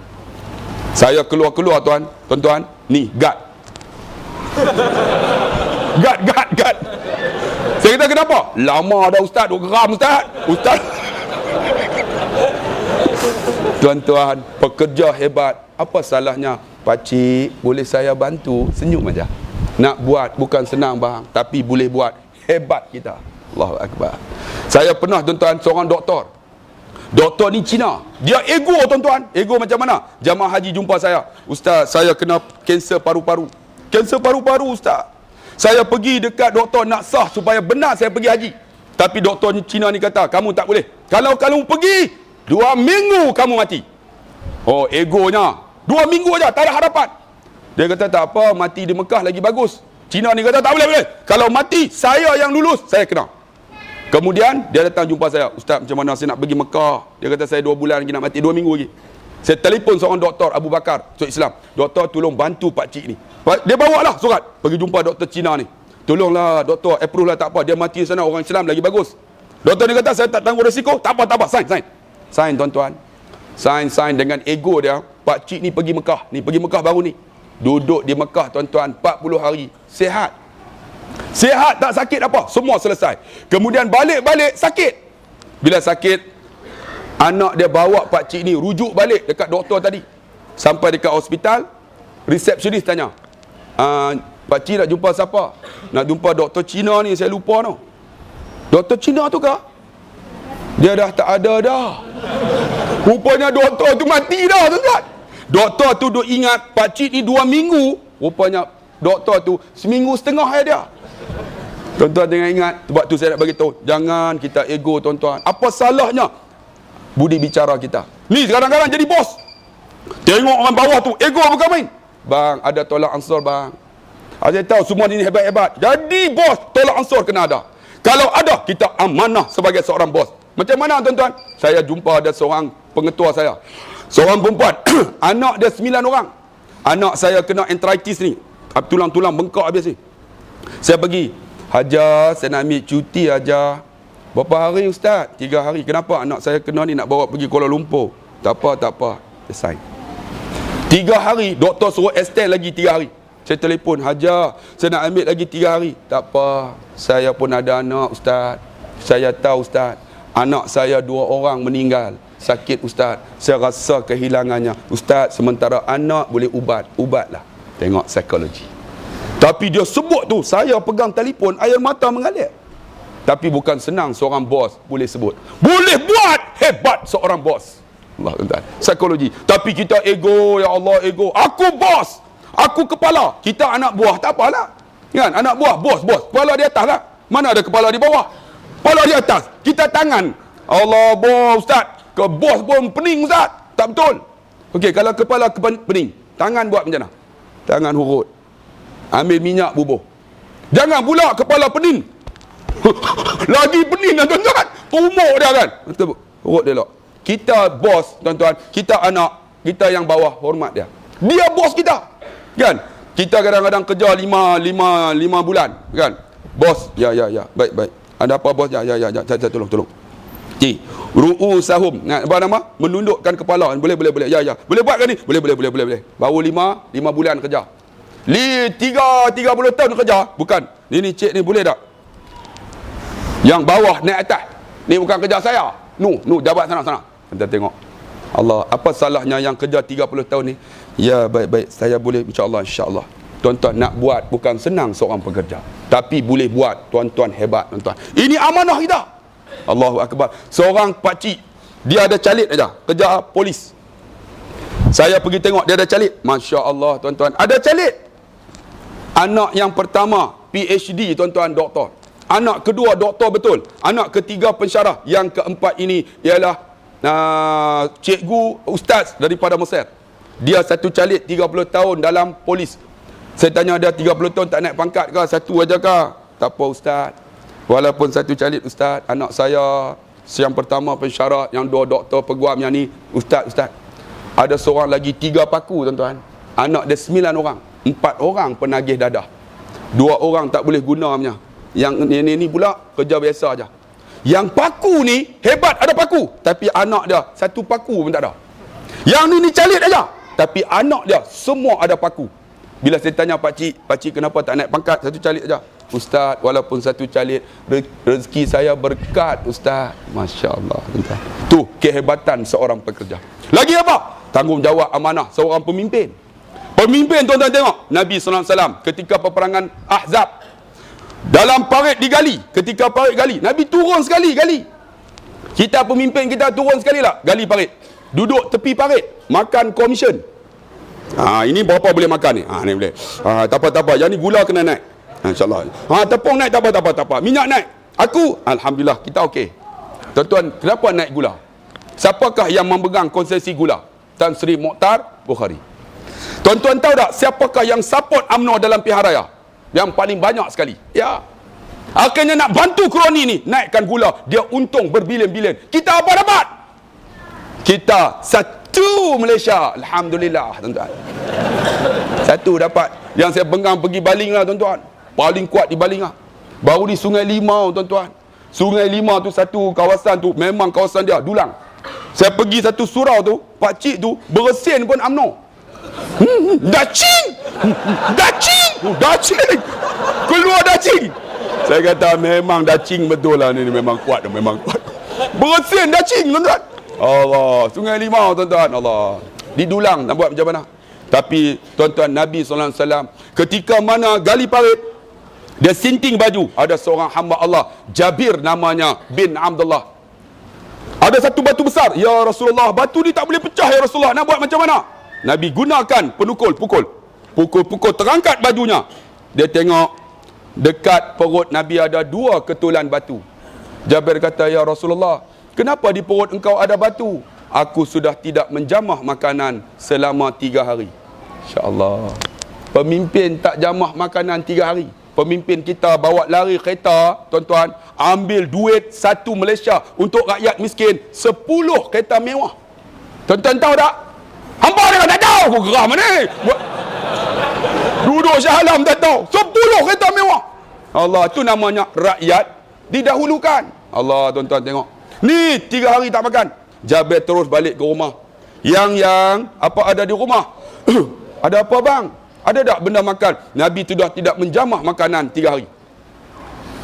Saya keluar tuan-tuan. Ni, guard. Guard. Saya kata, kenapa? Lama dah ustaz, duk geram ustaz. Tuan-tuan, pekerja hebat. Apa salahnya? Pakcik, boleh saya bantu? Senyum aja. Nak buat bukan senang bang, tapi boleh buat. Hebat kita. Allahu Akbar. Saya pernah tuan-tuan, seorang doktor. Doktor ni Cina. Dia ego tuan-tuan. Ego macam mana? Jamaah haji jumpa saya. Ustaz, saya kena kanser paru-paru. Kanser paru-paru ustaz. Saya pergi dekat doktor nak sah supaya benar saya pergi haji. Tapi doktor Cina ni kata, kamu tak boleh. Kalau kamu pergi, 2 minggu kamu mati. Oh, egonya. 2 minggu aja, tak ada harapan. Dia kata, tak apa, mati di Mekah lagi bagus. Cina ni kata, tak boleh. Kalau mati, saya yang lulus, saya kena. Kemudian, dia datang jumpa saya. Ustaz, macam mana saya nak pergi Mekah? Dia kata, saya 2 bulan lagi nak mati, 2 minggu lagi. Saya telefon seorang doktor, Abu Bakar, Syed Islam. Doktor, tolong bantu pakcik ni. Dia bawa lah surat. Pergi jumpa doktor Cina ni. Tolonglah doktor, approve lah, tak apa. Dia mati sana, orang Islam lagi bagus. Doktor ni kata, saya tak tanggung risiko. Tak apa. Sign tuan-tuan. Sign dengan ego dia. Pakcik ni pergi Mekah. Ni pergi Mekah baru ni. Duduk di Mekah tuan-tuan 40 hari. Sihat, tak sakit apa. Semua selesai. Kemudian balik sakit. Bila sakit, anak dia bawa pakcik ni rujuk balik dekat doktor tadi. Sampai dekat hospital, resepsionis tanya, pakcik nak jumpa siapa? Nak jumpa doktor Cina ni, saya lupa no. Doktor Cina tu kah? Dia dah tak ada dah. Rupanya doktor tu mati dah tuan-tuan. Doktor tu duk ingat pakcik ni 2 minggu. Rupanya doktor tu 1.5 minggu dia. Tuan-tuan jangan ingat. Sebab tu saya nak bagi tahu, jangan kita ego tuan-tuan. Apa salahnya budi bicara kita? Ni kadang-kadang jadi bos. Tengok orang bawah tu, ego bukan main. Bang, ada tolak ansur bang. Saya tahu semua ni hebat-hebat. Jadi bos, tolak ansur kena ada. Kalau ada, kita amanah sebagai seorang bos. Macam mana tuan-tuan? Saya jumpa ada seorang pengetua saya. Seorang perempuan. Anak dia 9 orang. Anak saya kena arthritis ni. Tulang-tulang bengkak habis ni. Saya pergi. Hajar, saya nak ambil cuti Hajar. Berapa hari ustaz? 3 hari. Kenapa anak saya kena ni nak bawa pergi Kuala Lumpur? Tak apa. Dia sign. 3 hari, doktor suruh extend lagi 3 hari. Saya telefon, Hajar, saya nak ambil lagi 3 hari. Tak apa, saya pun ada anak ustaz. Saya tahu ustaz, anak saya 2 orang meninggal. sakit ustaz, saya rasa kehilangannya. Ustaz, sementara anak boleh ubatlah. Tengok psikologi. Tapi dia sebut tu, saya pegang telefon, air mata mengalir. Tapi bukan senang seorang bos boleh sebut. Boleh buat, hebat seorang bos. Allah tuan-tuan. Psikologi. Tapi kita ego, ya Allah, ego. Aku bos, aku kepala. Kita anak buah, tak apalah. Kan? Anak buah, bos. Kepala di atas lah. Mana ada kepala di bawah? Kepala di atas. Kita tangan. Allah, bos, ustaz. Ke bos pun pening, ustaz. Tak betul. Okey, kalau kepala pening, tangan buat macam mana? Tangan hurut. Ambil minyak bubuh. Jangan pula kepala pening. Lagi pening, tuan-tuan. Tumuk dia kan. Urut dia lah. Kita bos, tuan-tuan. Kita anak. Kita yang bawah, hormat dia. Dia bos kita. Kan? Kita kadang-kadang kerja 5 bulan. Kan? Bos. Ya. Baik. Ada apa bos? Ya. Saya tolong. Ru'usahum. Apa nama? Menundukkan kepala. Boleh. Ya. Boleh buat ke ni? Boleh. Baru 5 bulan kerja. 30 tahun kerja. Bukan. Ni cik ni boleh tak? Yang bawah naik atas. Ni bukan kerja saya. Nu jabat sana. Kita tengok. Allah, apa salahnya yang kerja 30 tahun ni? Ya, baik. Saya boleh insya-Allah. Tuan-tuan, nak buat bukan senang seorang pekerja. Tapi boleh buat. Tuan-tuan hebat, tuan-tuan. Ini amanah kita. Allahu akbar. Seorang pakcik, dia ada calit aja. Kerja polis. Saya pergi tengok dia ada calit. Masya-Allah, tuan-tuan. Ada calit. Anak yang pertama PhD, tuan-tuan, doktor. Anak kedua doktor betul. Anak ketiga pensyarah. Yang keempat ini ialah cikgu ustaz daripada Mesir. Dia satu calit 30 tahun dalam polis. Saya tanya dia 30 tahun tak naik pangkat ke? Satu aja ke? Tak apa ustaz. Walaupun satu calit ustaz, anak saya yang pertama pensyarah, yang dua doktor peguam, yang ni ustaz. Ada seorang lagi 3 paku, tuan-tuan. Anak dia 9 orang. 4 orang penagih dadah. 2 orang tak boleh guna punya. Yang ni pula kerja biasa aja. Yang paku ni hebat, ada paku, tapi anak dia satu paku pun tak ada. Yang ni calit aja, tapi anak dia semua ada paku. Bila saya tanya pakcik kenapa tak naik pangkat, satu calit aja. Ustaz, walaupun satu calit, rezeki saya berkat ustaz. Masya-Allah. Tu kehebatan seorang pekerja. Lagi apa? Tanggungjawab amanah seorang pemimpin. Pemimpin, tuan-tuan tengok Nabi SAW ketika peperangan Ahzab. Dalam parit digali. Ketika parit gali, Nabi turun sekali gali. Kita pemimpin kita turun sekali lah gali parit. Duduk tepi parit, makan komisen. Ini berapa boleh makan ni? Ni boleh. Tak apa. Yang ni gula kena naik. InsyaAllah. Tepung naik, tak apa. Minyak naik. Aku, alhamdulillah, kita okey. Tuan-tuan, kenapa naik gula? Siapakah yang memegang konsesi gula? Tan Sri Mokhtar Bukhari. Tuan-tuan tahu tak siapakah yang support UMNO dalam pilihan raya? Yang paling banyak sekali. Ya. Akhirnya nak bantu kroni ni, naikkan gula. Dia untung berbilion-bilion. Kita apa dapat? Kita satu Malaysia. Alhamdulillah, tuan-tuan. Satu dapat. Yang saya pegang pergi Baling lah, tuan-tuan. Paling kuat di Baling lah. Baru di Sungai Limau, tuan-tuan. Sungai Limau tu satu kawasan tu, memang kawasan dia, dulang. Saya pergi satu surau tu, pakcik tu, beresin pun UMNO. Dacing. Keluar dacing. Saya kata memang dacing betul lah ni, memang kuat. Beresin dacing, tuan-tuan. Allah, Sungai Limau, tuan-tuan. Allah. Di dulang nak buat macam mana? Tapi tuan-tuan, Nabi SAW ketika mana gali parit, dia sinting baju. Ada seorang hamba Allah, Jabir namanya bin Abdullah. Ada satu batu besar. Ya Rasulullah, batu ni tak boleh pecah ya Rasulullah. Nak buat macam mana? Nabi gunakan penukul, pukul, terangkat bajunya. Dia tengok dekat perut Nabi ada 2 ketulan batu. Jabir kata, ya Rasulullah, kenapa di perut engkau ada batu? Aku sudah tidak menjamah makanan selama 3 hari. InsyaAllah. Pemimpin tak jamah makanan 3 hari. Pemimpin kita bawa lari kereta, tuan-tuan, ambil duit 1 Malaysia untuk rakyat miskin, 10 kereta mewah. Tuan-tuan tahu tak? Hampa dia tak tahu. Aku geram ni. Duduk Shah Alam tak tahu. 10 kereta mewah. Allah, tu namanya rakyat didahulukan. Allah, tuan-tuan tengok. Ni 3 hari tak makan. Jabir terus balik ke rumah. Yang apa ada di rumah? Ada apa bang? Ada tak benda makan? Nabi sudah tidak menjamah makanan 3 hari.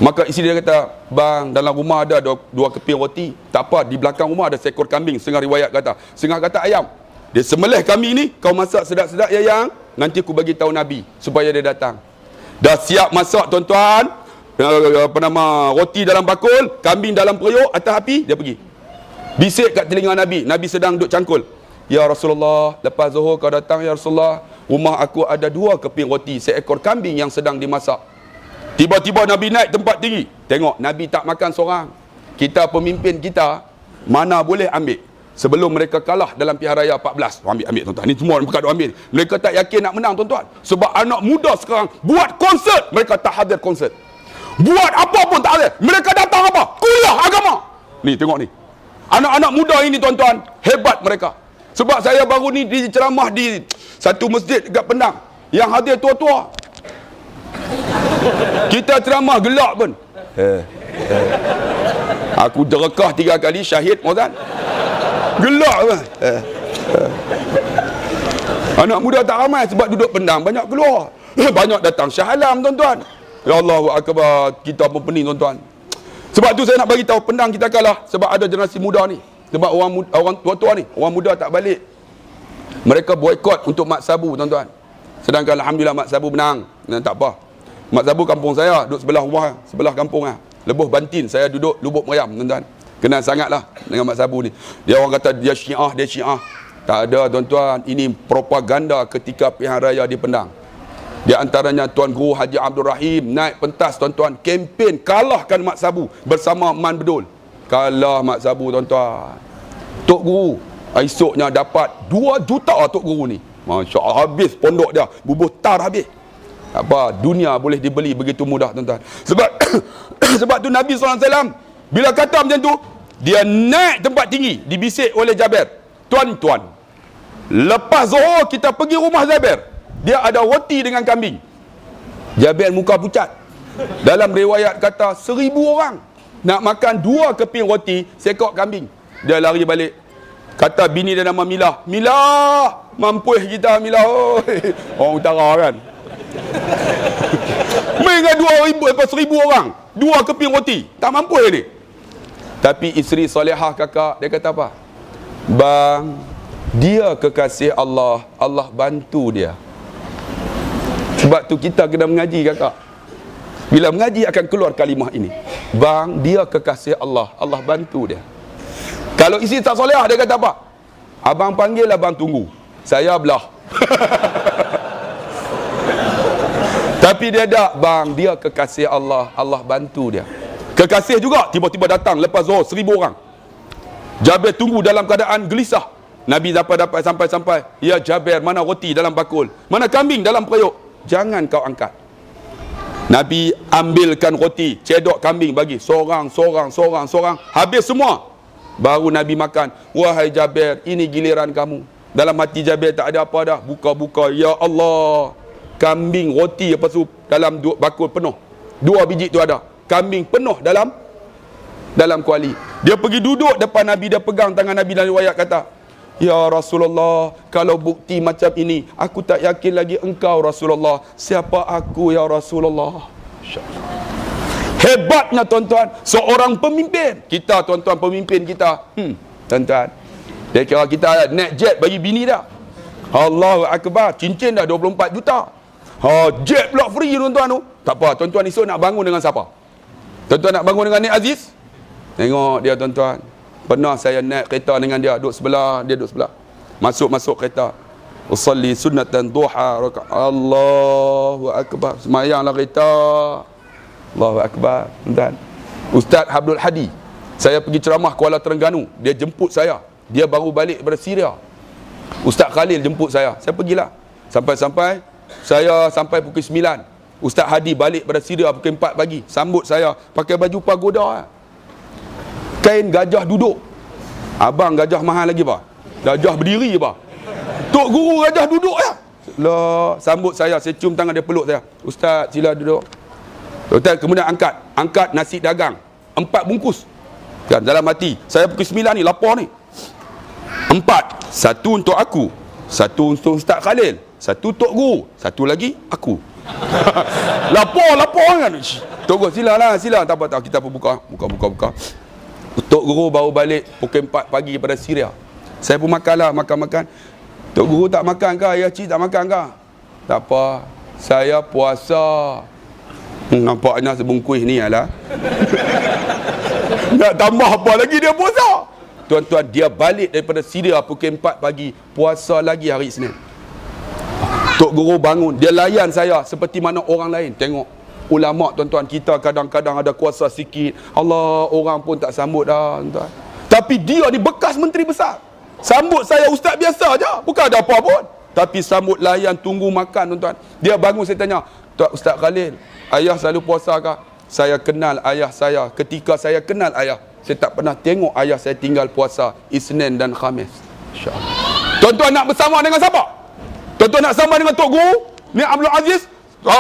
Maka isteri dia kata, bang, dalam rumah ada dua keping roti. Tak apa, di belakang rumah ada seekor kambing. Setengah riwayat kata, setengah kata ayam. Dia sembelih kambing ni, kau masak sedap-sedap ya yang. Nanti aku bagi tahu Nabi supaya dia datang. Dah siap masak tuan-tuan. Roti dalam bakul, kambing dalam periuk, atas api, dia pergi. Bisik kat telinga Nabi. Nabi sedang duduk cangkul. Ya Rasulullah, lepas zuhur kau datang ya Rasulullah. Rumah aku ada 2 keping roti, seekor kambing yang sedang dimasak. Tiba-tiba Nabi naik tempat tinggi. Tengok, Nabi tak makan seorang. Kita pemimpin kita, mana boleh ambil. Sebelum mereka kalah dalam Pilihan Raya 14. Ambil tuan-tuan. Ni semua mereka duk ambil. Mereka tak yakin nak menang tuan-tuan. Sebab anak muda sekarang buat konsert, mereka tak hadir konsert. Buat apa pun tak hadir. Mereka datang apa? Kuliah agama. Ni tengok ni. Anak-anak muda ini tuan-tuan, hebat mereka. Sebab saya baru ni di ceramah di satu masjid dekat Penang. Yang hadir tua-tua. Kita ceramah gelak pun. Aku derekah 3 kali syahid Mozan. Gelak pun. Anak muda tak ramai sebab duduk Penang, banyak keluar. Banyak datang Shah Alam tuan-tuan. Ya Allahu Akbar, kita pun pening tuan-tuan. Sebab tu saya nak bagi tahu, Penang kita kalah sebab ada generasi muda ni. Sebab orang tua-tua ni, orang muda tak balik. Mereka boikot untuk Mat Sabu tuan-tuan. Sedangkan alhamdulillah Mat Sabu menang. Tak apa. Mat Sabu kampung saya, duduk sebelah rumah, sebelah kampung lah. Lebuh Bantin, saya duduk Lubuk Meriam tuan-tuan. Kenal sangatlah dengan Mat Sabu ni. Dia orang kata dia Syiah, dia Syiah. Tak ada tuan-tuan, ini propaganda ketika pilihan raya di Penang. Di antaranya Tuan Guru Haji Abdul Rahim naik pentas tuan-tuan, kempen kalahkan Mat Sabu bersama Man Bedul. Kalah Mat Sabu tuan-tuan. Tok Guru esoknya dapat 2 juta Tok Guru ni. Masya Allah, habis pondok dia, bubuh tar habis. Apa, dunia boleh dibeli begitu mudah tuan-tuan. Sebab tu Nabi SAW bila kata macam tu, dia naik tempat tinggi, dibisik oleh Jaber. Tuan-tuan, lepas zuhur kita pergi rumah Jaber. Dia ada roti dengan kambing. Jaber muka pucat. Dalam riwayat kata 1000 orang nak makan 2 keping roti, sekok kambing. Dia lari balik. Kata bini dia nama Milah. Milah, mampuih kita Milah. Orang utara kan. Mereka 1000 orang, 2 keping roti, tak mampu ni. Tapi isteri solehah kakak, dia kata apa? Bang, dia kekasih Allah, Allah bantu dia. Sebab tu kita kena mengaji kakak. Bila mengaji akan keluar kalimah ini. Bang, dia kekasih Allah, Allah bantu dia. Kalau isteri tak solehah, dia kata apa? Abang panggil, abang tunggu, saya belah. Tapi dia tak, bang, dia kekasih Allah, Allah bantu dia. Kekasih juga, tiba-tiba datang lepas zuhur 1000 orang. Jaber tunggu dalam keadaan gelisah. Nabi dapat sampai. Ya Jaber, mana roti dalam bakul? Mana kambing dalam periuk? Jangan kau angkat. Nabi ambilkan roti, cedok kambing bagi. Seorang. Habis semua. Baru Nabi makan. Wahai Jaber, ini giliran kamu. Dalam hati Jaber tak ada apa dah. Buka. Ya Allah. Kambing, roti apa tu dalam bakul penuh. 2 biji tu ada. Kambing penuh dalam kuali. Dia pergi duduk depan Nabi, dia pegang tangan Nabi dan riwayat kata, Ya Rasulullah, kalau bukti macam ini, aku tak yakin lagi engkau Rasulullah. Siapa aku ya Rasulullah? Hebatnya tuan-tuan, seorang pemimpin. Kita tuan-tuan, pemimpin kita. Tuan-tuan, dia kira kita naik jet bagi bini dah. Allahu Akbar, cincin dah 24 juta. Jet pula free tuan-tuan tu. Tak apa, tuan-tuan esok nak bangun dengan siapa? Tuan-tuan nak bangun dengan Nik Aziz? Tengok dia tuan-tuan. Pernah saya naik kereta dengan dia, duduk sebelah, dia duduk sebelah. Masuk kereta. Usalli sunnatan duha rakaat. Allahu Akbar. Semayanglah kereta. Allahu Akbar. Tuan-tuan. Ustaz Abdul Hadi, saya pergi ceramah Kuala Terengganu. Dia jemput saya. Dia baru balik daripada Syria. Ustaz Khalil jemput saya. Saya pergilah. Sampai saya sampai pukul 9. Ustaz Hadi balik pada Syria pukul 4 pagi. Sambut saya pakai baju pagoda. Kain gajah duduk. Abang gajah mahal lagi bah. Gajah berdiri bah. Tok Guru gajah duduk ya. Lah, sambut saya cium tangan dia, peluk saya. Ustaz sila duduk. Ustaz kemudian angkat nasi dagang 4 bungkus. Kan dalam hati, saya pukul 9 ni lapar ni. 4. 1 untuk aku, 1 untuk Ustaz Khalil, 1 Tok Guru, 1 lagi aku. lapar kan. Tok Guru sila tak apa tak, kita pun buka. Tok Guru baru balik pukul 4 pagi pada Syria. Saya pun makan. Tok Guru tak makan ke? Ayah cik tak makan ke? Tak apa, saya puasa. Nampaknya sebungkus ni lah. Nak tambah apa lagi dia puasa? Tuan-tuan, dia balik daripada Syria pukul 4 pagi, puasa lagi hari Isnin. Tok Guru bangun, dia layan saya seperti mana orang lain. Tengok ulama tuan-tuan, kita kadang-kadang ada kuasa sikit, Allah, orang pun tak sambut dah tuan. Tapi dia ni bekas menteri besar, sambut saya ustaz biasa aja, bukan ada apa pun. Tapi sambut, layan, tunggu makan tuan-tuan. Dia bangun, saya tanya, Tuan Ustaz Khalil, ayah selalu puasa ke? Saya kenal ayah saya. Ketika saya kenal ayah, saya tak pernah tengok ayah saya tinggal puasa Isnin dan Khamis. InsyaAllah. Tuan-tuan nak bersama dengan siapa? Tuan-tuan nak sama dengan Tok Guru ni Abdul Aziz,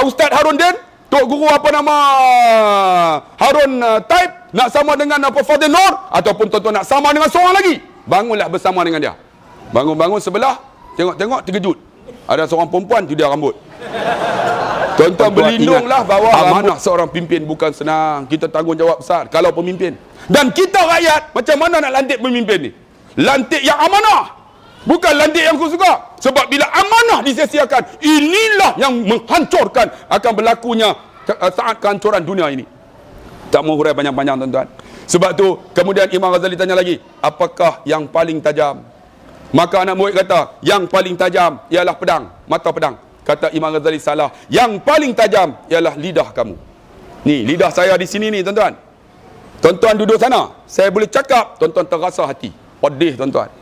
Ustaz Harun Din, Tok Guru apa nama Harun Taib, nak sama dengan apa Fadil Nur, ataupun tuan-tuan nak sama dengan seorang lagi, bangunlah bersama dengan dia. Bangun sebelah, tengok terkejut, ada seorang perempuan tu dia rambut. Tuan-tuan, berlindunglah bawah amanah seorang pimpin bukan senang. Kita tanggungjawab besar kalau pemimpin. Dan kita rakyat, macam mana nak lantik pemimpin ni? Lantik yang amanah, bukan lantik yang suka. Sebab bila amanah disia-siakan, inilah yang menghancurkan, akan berlakunya saat kehancuran dunia ini. Tak mau hurai panjang-panjang tuan-tuan. Sebab tu kemudian Imam Ghazali tanya lagi, apakah yang paling tajam? Maka anak murid kata, yang paling tajam ialah pedang, mata pedang. Kata Imam Ghazali, salah. Yang paling tajam ialah lidah kamu. Ni lidah saya di sini ni tuan-tuan. Tuan-tuan duduk sana, saya boleh cakap, tuan-tuan terasa hati pedih tuan-tuan.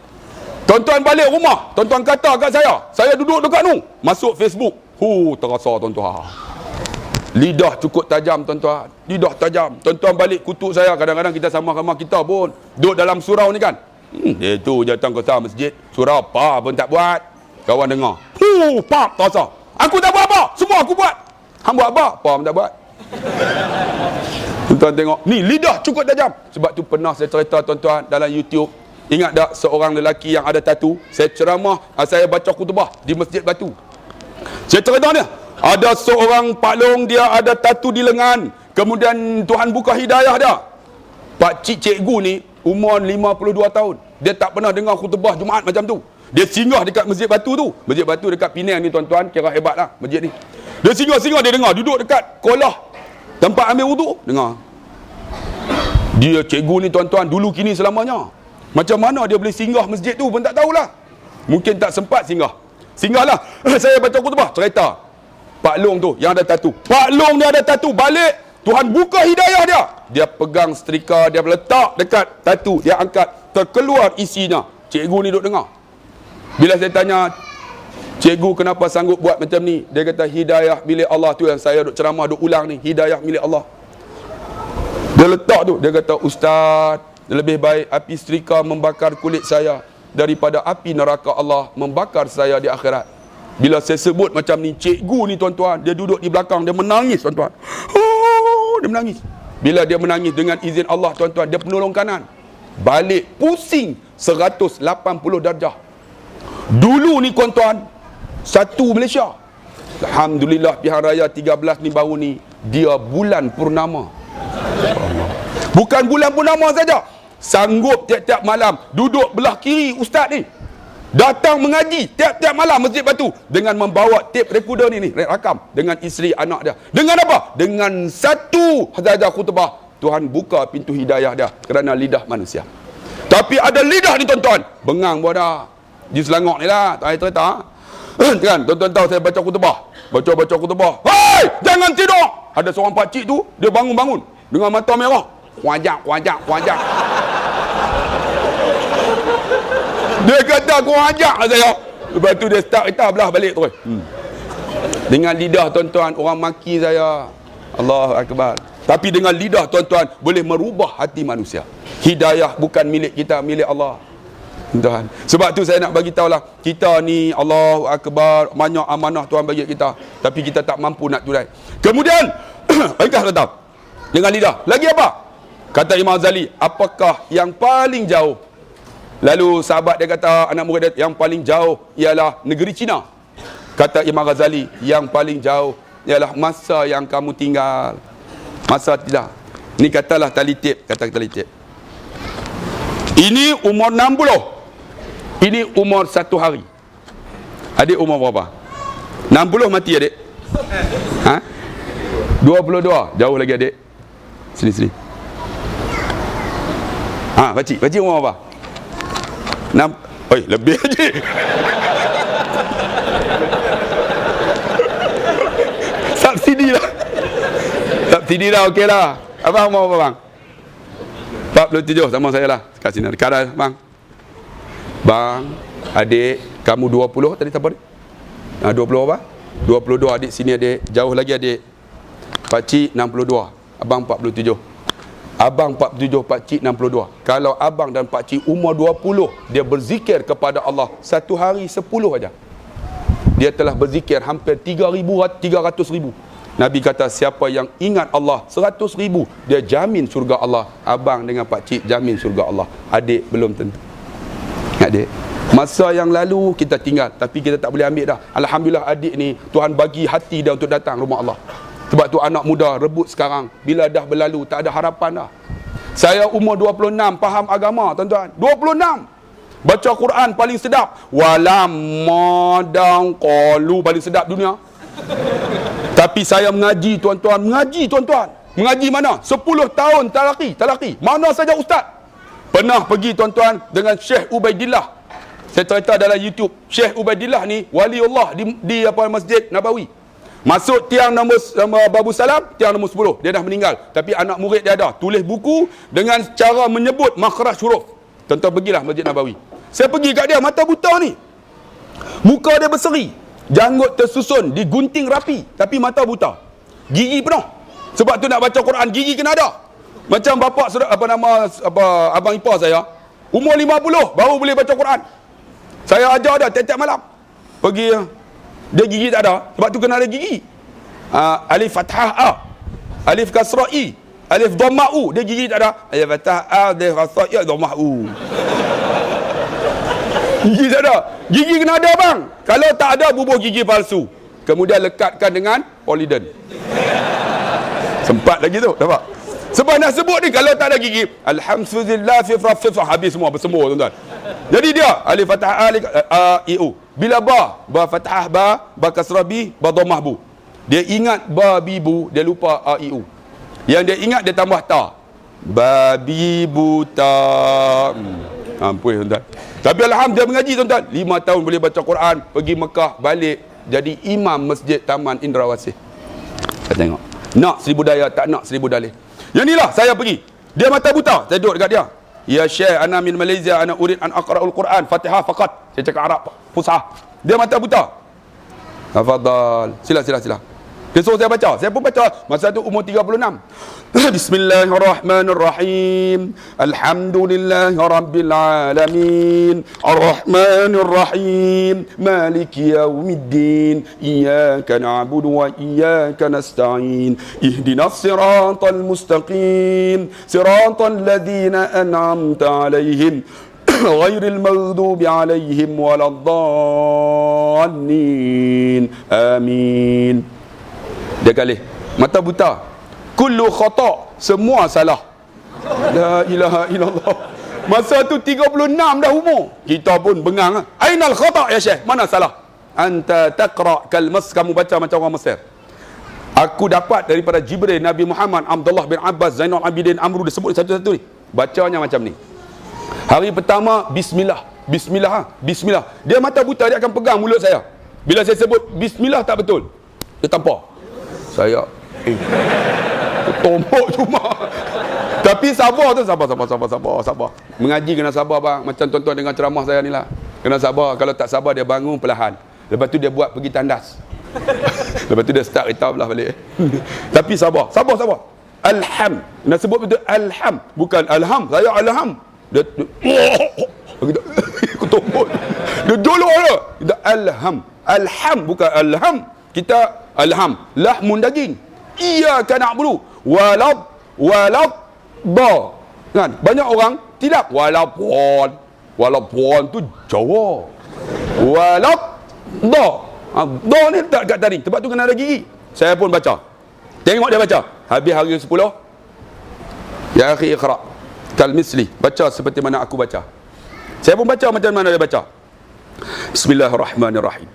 Tuan-tuan balik rumah, tuan-tuan kata kat saya duduk dekat nu, masuk Facebook, terasa tuan-tuan. Lidah cukup tajam tuan-tuan. Lidah tajam. Tuan-tuan balik kutuk saya, kadang-kadang kita sama-sama kita pun duduk dalam surau ni kan. Dia tu jawatan kota masjid, surau apa pun tak buat. Kawan dengar, pap terasa. Aku tak buat apa, semua aku buat. Hang buat apa? Apa pun tak buat. Tuan-tuan tengok, ni lidah cukup tajam. Sebab tu pernah saya cerita tuan-tuan dalam YouTube. Ingat tak seorang lelaki yang ada tatu? Saya ceramah, saya baca khutbah di Masjid Batu. Saya cerita dia, ada seorang Pak Long, dia ada tatu di lengan. Kemudian Tuhan buka hidayah dia. Pak cik cikgu ni umur 52 tahun. Dia tak pernah dengar khutbah Jumaat macam tu. Dia singgah dekat Masjid Batu tu. Masjid Batu dekat Penang ni tuan-tuan, kira hebat lah masjid ni. Dia singgah, dia dengar, duduk dekat kolah tempat ambil wuduk, dengar. Dia cikgu ni tuan-tuan, dulu kini selamanya. Macam mana dia boleh singgah masjid tu pun tak tahulah. Mungkin tak sempat singgahlah. Saya baca khutbah, cerita Pak Long tu yang ada tatu. Pak Long dia ada tatu, balik Tuhan buka hidayah dia. Dia pegang setrika, dia letak dekat tatu, dia angkat, terkeluar isinya. Cikgu ni duduk dengar. Bila saya tanya, cikgu kenapa sanggup buat macam ni? Dia kata, hidayah milik Allah tu yang saya duk ceramah, duk ulang ni. Hidayah milik Allah. Dia letak tu, dia kata, Ustaz, lebih baik api setrika membakar kulit saya daripada api neraka Allah membakar saya di akhirat. Bila saya sebut macam ni, cikgu ni tuan-tuan, dia duduk di belakang, dia menangis tuan-tuan. Dia menangis. Bila dia menangis dengan izin Allah tuan-tuan, dia penolong kanan. Balik pusing 180 darjah. Dulu ni tuan-tuan, satu Malaysia. Alhamdulillah pilihan raya 13 ni baru ni, dia bulan purnama. Bukan bulan purnama saja, sanggup tiap-tiap malam duduk belah kiri ustaz ni, datang mengaji tiap-tiap malam Masjid Batu dengan membawa tape recorder ni rakam dengan isteri anak dia. Dengan apa? Dengan satu saja khutbah, Tuhan buka pintu hidayah dia kerana lidah manusia. Tapi ada lidah ni tuan-tuan, bengang pun dah. Di Selangor ni lah, tak cerita. Kan, tuan-tuan tahu saya baca khutbah. Baca khutbah. Hai, jangan tidur. Ada seorang pakcik tu, dia bangun-bangun dengan mata merah. Kuajak. Dia kata kuajak lah saya. Lepas tu dia start kita belah balik terus. Dengan lidah tuan-tuan, orang maki saya. Allahu Akbar. Tapi dengan lidah tuan-tuan, boleh merubah hati manusia. Hidayah bukan milik kita, milik Allah. Tuhan. Sebab tu saya nak bagi tahulah, kita ni Allahu Akbar, banyak amanah Tuhan bagi kita, tapi kita tak mampu nak tunai. Kemudian ringkas kata dengan lidah. Lagi apa? Kata Imam Ghazali, apakah yang paling jauh? Lalu sahabat dia kata, anak murid dia, yang paling jauh ialah negeri Cina. Kata Imam Ghazali, yang paling jauh ialah masa yang kamu tinggal. Masa tidak. Ni katalah tali tip, kata tali tip. Ini umur 60. Ini umur 1 hari. Adik umur berapa? 60 mati adik. Ha? 22. Jauh lagi adik. Sini. Ha, pakcik umur berapa? 6. Oi, lebih aja. Subsidi lah, okey lah. Abang umur berapa bang? 47 sama saya lah. Kat sini dekat dah bang. Bang, adik kamu 20 tadi siapa ni? 20 apa? 22 adik sini adik. Jauh lagi adik. Pakcik 62. Abang 47. Abang 47, pakcik 62. Kalau abang dan pakcik umur 20, dia berzikir kepada Allah 1 hari 10 aja. Dia telah berzikir hampir 300,000. Nabi kata siapa yang ingat Allah 100,000, dia jamin surga Allah. Abang dengan pakcik jamin surga Allah. Adik belum tentu. Adik, masa yang lalu kita tinggal, tapi kita tak boleh ambil dah. Alhamdulillah adik ni Tuhan bagi hati dia untuk datang rumah Allah. Sebab tu anak muda rebut sekarang. Bila dah berlalu tak ada harapan dah. Saya umur 26 faham agama tuan-tuan. 26 baca Quran paling sedap. Walamma qalu paling sedap dunia. Tapi saya mengaji tuan-tuan. Mengaji mana? 10 tahun talaki. Mana saja ustaz. Pernah pergi tuan-tuan dengan Syekh Ubaidillah. Saya cerita dalam YouTube. Syekh Ubaidillah ni waliullah di Masjid Nabawi. Masuk tiang nombor Babu Salam, tiang nombor 10. Dia dah meninggal. Tapi anak murid dia ada. Tulis buku dengan cara menyebut makhraj huruf. Tuan-tuan pergilah Masjid Nabawi. Saya pergi kat dia, mata buta ni. Muka dia berseri. Janggut tersusun, digunting rapi. Tapi mata buta. Gigi penuh. Sebab tu nak baca Quran, gigi kena ada. Macam bapak, abang ipar saya. Umur 50, baru boleh baca Quran. Saya ajar dia tiap-tiap malam. Pergi, dia gigi tak ada. Sebab tu kena ada gigi. Alif fathah A. Alif kasrah I. Alif dhammah U. Dia gigi tak ada. Alif fathah A, alif kasrah I, dhammah U. Gigi tak ada. Gigi kena ada bang. Kalau tak ada, bubuh gigi palsu. Kemudian lekatkan dengan poliden. Sempat lagi tu, nampak? Sebab nak sebut ni, kalau tak ada gigi, alhamdulillah fifrafifah, habis semua bersemur tuan-tuan. Jadi dia alif fathah A, I, U. Bila ba fathah ba kasrah bi, ba dhammah bu. Dia ingat ba bi bu, dia lupa A, I, U. Yang dia ingat dia tambah ta. Babi buta. Ampun tuan-tuan. Tapi alhamdulillah dia mengaji tuan-tuan. 5 tahun boleh baca Quran, pergi Mekah, balik jadi imam Masjid Taman Indrawasih. Kita tengok. Nak seribu daya, tak nak seribu dalih. Yang inilah saya pergi. Dia mata buta, saya duduk dekat dia. Ya Syekh, ana min Malaysia, ana urid an aqra'ul Quran, Fatihah faqat. Saya cakap Arab fusah. Dia mata buta. Tafadhal. Sila. Dia suruh saya baca. Saya pun baca. Masa tu umur 36. Bismillahirrahmanirrahim. Alhamdulillahirabbil alamin. Arrahmanirrahim. Maliki yaumiddin. Iyyaka na'budu wa iyyaka nasta'in. Ihdinas siratal mustaqim. Siratal ladzina an'amta 'alaihim. Ghairil maghdubi 'alaihim waladdallin. Amin. Dia kali mata buta, kullu khata', semua salah. La ilaha illallah. Masa tu 36 dah umur. Kita pun bengang. Ainal khata' ya Syekh? Mana salah? Anta taqra' kalmas, kamu baca macam orang Mesir. Aku dapat daripada Jibril, Nabi Muhammad, Abdullah bin Abbas, Zainal Abidin, Amru, disebut satu-satu ni. Bacanya macam ni. Hari pertama bismillah. Bismillah. Dia mata buta, dia akan pegang mulut saya. Bila saya sebut bismillah tak betul, dia tampar. Saya tombok cuma. Tapi sabar tu, sabar. Mengaji kena sabar bang. Macam tuan-tuan dengan ceramah saya ni lah. Kena sabar. Kalau tak sabar, dia bangun perlahan. Lepas tu dia buat pergi tandas. Lepas tu dia start kereta belah balik. Tapi sabar. Alham. Nak sebut betul alham. Bukan alham. Saya alham. Dia aku tombok. Dia jolok dia. Alham. Alham bukan alham. Kita alham, lahmun daging. Iyyaka na'budu walad da. Kan? Banyak orang tidak walapon tu Jawa. Walad da. Da ni tak kat tadi. Sebab tu kena ada gigi. Saya pun baca. Tengok dia baca. Habis hari 10, ya akhi iqra kal misli, baca seperti mana aku baca. Saya pun baca macam mana dia baca. Bismillahirrahmanirrahim.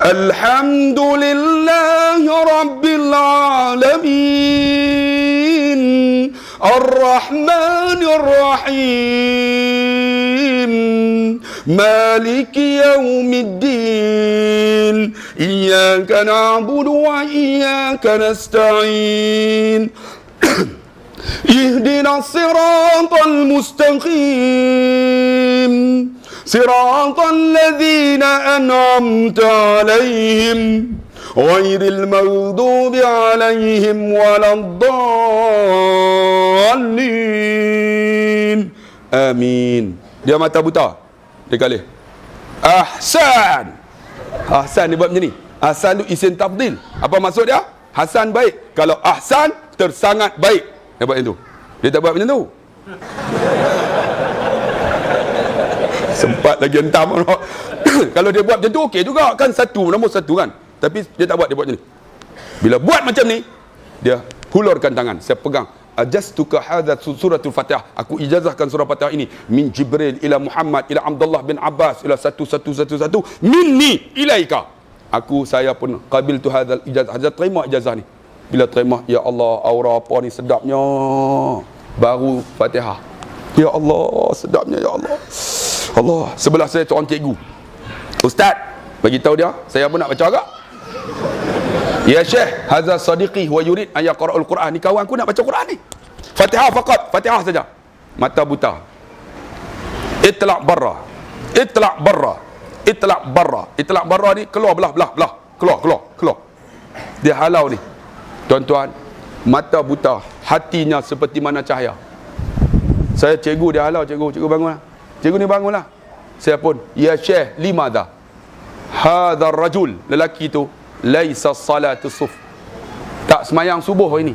Alhamdulillahi rabbil alamin, arrahmanir rahim, maliki yaumiddin, iyyaka na'budu wa iyyaka nasta'in, ihdina siratal mustaqim, siratal ladzina an'amta alaihim ghairil maghdubi alaihim waladdallin. Amin. Dia mata buta. Dia kali. Ahsan. Ahsan dia buat macam ni. Ahsan tu isim tafdil. Apa maksud dia? Hasan baik. Kalau ahsan, tersangat baik. Dia buat macam tu. Dia tak buat macam tu. Sempat lagi hentam. Kalau dia buat macam tu okey juga kan, satu nombor satu kan. Tapi dia tak buat, dia buat macam ni. Bila buat macam ni, dia hulurkan tangan. Saya pegang. Ajastuka hadza suratul Fatihah. Aku ijazahkan surah Fatihah ini min Jibril ila Muhammad ila Abdullah bin Abbas ila 1111 minni ilaika. Saya pun qabiltu hadzal ijazah. Saya terima ijazah ni. Bila terima, ya Allah, aura apa ni sedapnya. Baru Fatihah. Ya Allah, sedapnya ya Allah. Allah, sebelah saya seorang cikgu. Ustaz, bagi tahu dia, saya pun nak baca agak. Ya Syekh, hadza sadiqi wa yurid an yaqra'ul Quran. Ni kawan aku nak baca Quran ni. Fatihah faqat, Fatihah saja. Mata buta. Itlaq barra. Itlaq barra. Itlaq barra. Itlaq barra ni keluar belah. Keluar. Dia halau ni. Tuan-tuan, mata buta, hatinya seperti mana cahaya. Saya cikgu dia halau, cikgu bangunlah. Cikgu ni bangunlah. Saya pun, ya Syekh, limadha hadha rajul, lelaki tu laisa salatu suf, tak semayang subuh ini.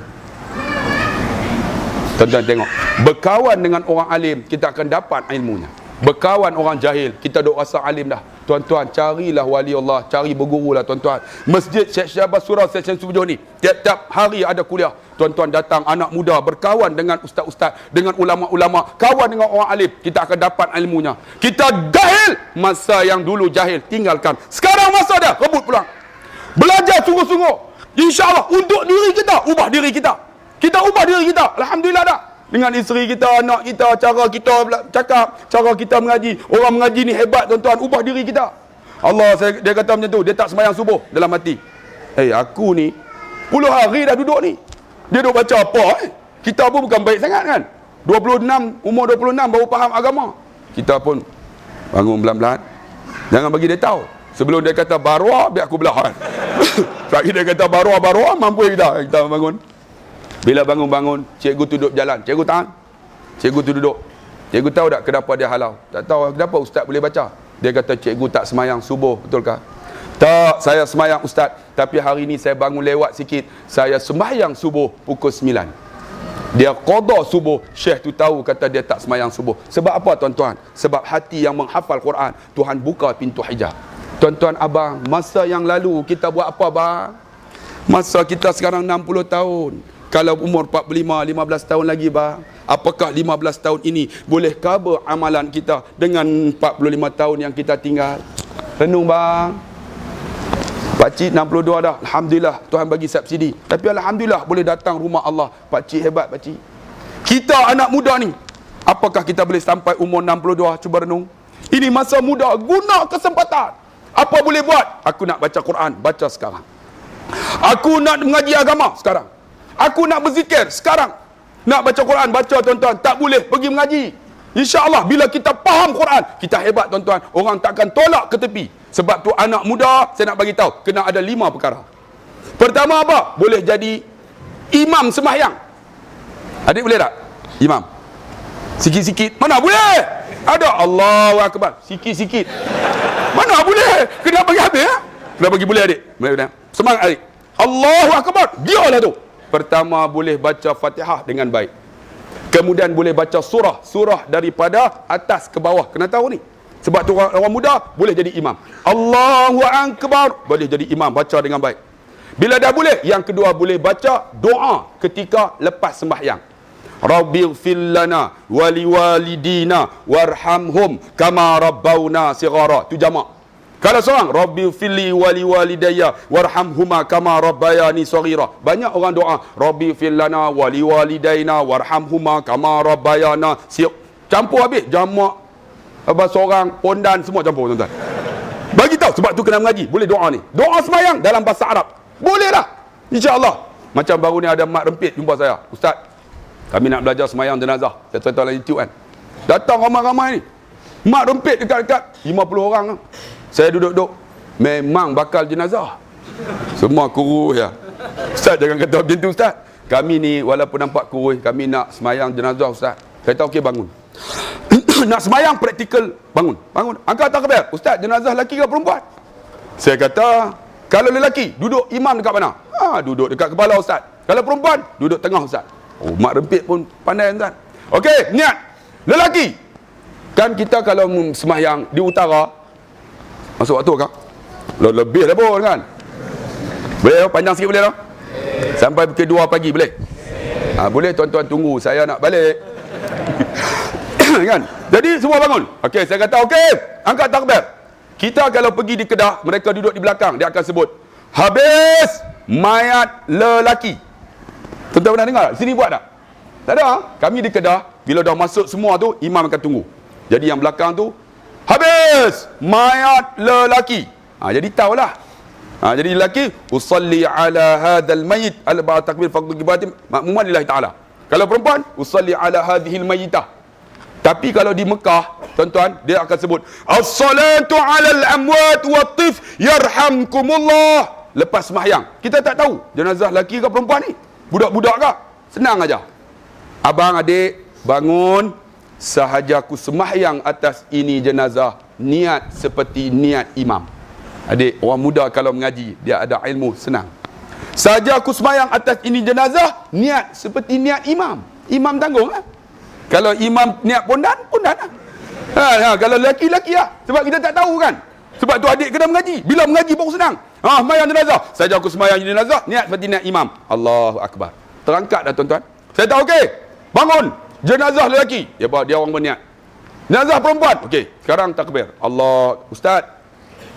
Tuan-tuan tengok, berkawan dengan orang alim kita akan dapat ilmunya. Berkawan orang jahil kita duk rasa alim dah. Tuan-tuan, carilah wali Allah, cari berguru lah tuan-tuan. Masjid Syekh Syahbaz Surah Seksyen 7 ni tiap-tiap hari ada kuliah. Tuan-tuan datang, anak muda berkawan dengan ustaz-ustaz, dengan ulama-ulama, kawan dengan orang alim, kita akan dapat ilmunya. Kita jahil masa yang dulu jahil, tinggalkan. Sekarang masa dah, rebut pulang. Belajar sungguh-sungguh. InsyaAllah untuk diri kita, ubah diri kita. Kita ubah diri kita. Alhamdulillah dah. Dengan isteri kita, anak kita, cara kita cakap, cara kita mengaji. Orang mengaji ni hebat tuan-tuan, ubah diri kita. Allah, dia kata macam tu, dia tak sembahyang subuh dalam hati. Aku ni puluh hari dah duduk ni. Dia duk baca apa? Kita pun bukan baik sangat kan. 26, umur 26 baru faham agama. Kita pun bangun pelan-pelan. Jangan bagi dia tahu. Sebelum dia kata barwa, biar aku belah kan. Lagi dia kata barwa, mampu kita bangun. Bila bangun-bangun, cikgu tu duduk berjalan. Cikgu tahan. Cikgu tu duduk. Cikgu tahu tak kenapa dia halau? Tak tahu kenapa ustaz boleh baca. Dia kata cikgu tak semayang subuh, betulkah? Tak, saya semayang ustaz. Tapi hari ni saya bangun lewat sikit. Saya semayang subuh pukul 9. Dia qada subuh. Syekh tu tahu kata dia tak semayang subuh. Sebab apa tuan-tuan? Sebab hati yang menghafal Quran, Tuhan buka pintu hijab. Tuan-tuan abang, masa yang lalu kita buat apa bang? Masa kita sekarang 60 tahun. Kalau umur 45, 15 tahun lagi bang, apakah 15 tahun ini boleh cover amalan kita dengan 45 tahun yang kita tinggal? Renung bang. Pakcik 62 dah. Alhamdulillah Tuhan bagi subsidi. Tapi alhamdulillah boleh datang rumah Allah. Pakcik hebat pakcik. Kita anak muda ni, apakah kita boleh sampai umur 62? Cuba renung. Ini masa muda, guna kesempatan. Apa boleh buat? Aku nak baca Quran, baca sekarang. Aku nak mengaji agama sekarang. Aku nak berzikir sekarang. Nak baca Quran, baca tuan-tuan. Tak boleh pergi mengaji. InsyaAllah bila kita faham Quran, kita hebat tuan-tuan. Orang takkan tolak ke tepi. Sebab tu anak muda, saya nak bagi tahu, kena ada 5 perkara. Pertama apa? Boleh jadi imam sembahyang. Adik boleh tak? Imam. Sikit-sikit. Mana boleh? Ada. Allahu Akbar. Sikit-sikit. Mana boleh? Kena bagi habis ya? Kena bagi boleh adik. Boleh. Semangat adik. Allahu Akbar. Dialah tu. Pertama boleh baca Fatihah dengan baik. Kemudian boleh baca surah daripada atas ke bawah. Kena tahu ni. Sebab tu orang muda boleh jadi imam. Allahu Akbar, boleh jadi imam, baca dengan baik. Bila dah boleh, yang kedua boleh baca doa ketika lepas sembahyang. Rabbighfir lana wa liwalidina warhamhum kama rabbawna shighara. Tu jamak. Kalau seorang Rabbighfir li wa liwalidayya warhamhuma kama rabbayani shaghira. Banyak orang doa Rabbighfir lana wa liwalidaina warhamhuma kama rabbayana shighara. Campur habis jamak, apa seorang, pondan, semua campur tuan-tuan. Bagi tahu sebab tu kena mengaji. Boleh doa ni. Doa sembahyang dalam bahasa Arab. Boleh lah. Insya-Allah. Macam baru ni ada mak rempit jumpa saya. Ustaz, kami nak belajar sembahyang jenazah. Saya tonton dalam YouTube kan. Datang ramai-ramai ni. Mak rempit dekat-dekat 50 orang. Saya duduk-duduk. Memang bakal jenazah. Semua kurus ya. Ustaz jangan kata macam tu Ustaz. Kami ni walaupun nampak kurus, kami nak sembahyang jenazah Ustaz. Saya tahu okey bangun. Nak sembahyang praktikal, bangun. Angkat takbir. Ustaz, jenazah lelaki ke perempuan? Saya kata, kalau lelaki, duduk imam dekat mana? Duduk dekat kepala Ustaz. Kalau perempuan, duduk tengah Ustaz. Oh, mak rempit pun pandai Ustaz. Okey, niat. Lelaki. Kan kita kalau sembahyang di utara, masuk waktu kah? Lebih dah pun kan? Boleh panjang sikit boleh tak? Sampai pukul 2 pagi boleh? Boleh tuan-tuan tunggu, saya nak balik. Kan? Jadi semua bangun. Okey, saya kata okey, angkat takbir. Kita kalau pergi di Kedah, mereka duduk di belakang, dia akan sebut habis mayat lelaki. Tuan-tuan pernah dengar? Sini buat tak? Tak ada. Kami di Kedah, bila dah masuk semua tu, imam akan tunggu. Jadi yang belakang tu habis mayat lelaki. Jadi tahulah. Jadi lelaki usalli ala hadzal mayyit al-ba takbir faqdu kibatim ma'muman lillahi taala. Kalau perempuan usalli ala hadhil mayyitah. Tapi kalau di Mekah, tuan-tuan, dia akan sebut as-salatu 'alal amwat wat-tif yarhamkumullah. Lepas sembahyang. Kita tak tahu jenazah lelaki ke perempuan ni. Budak-budak ke? Senang aja. Abang adik bangun, sahaja aku sembahyang atas ini jenazah, niat seperti niat imam. Adik, orang muda kalau mengaji, dia ada ilmu, senang. Sahaja aku sembahyang atas ini jenazah, niat seperti niat imam. Imam tanggung lah. Kalau imam niat pondan lah. Kalau lelaki-lelaki lah. Sebab kita tak tahu kan. Sebab tu adik kena mengaji. Bila mengaji baru senang. Sembahyang jenazah. Saja aku sembahyang jenazah, niat seperti niat imam. Allahu Akbar. Terangkat dah tuan-tuan. Saya tahu okey. Bangun. Jenazah lelaki. Dia orang berniat. Jenazah perempuan. Okey. Sekarang takbir. Allah. Ustaz.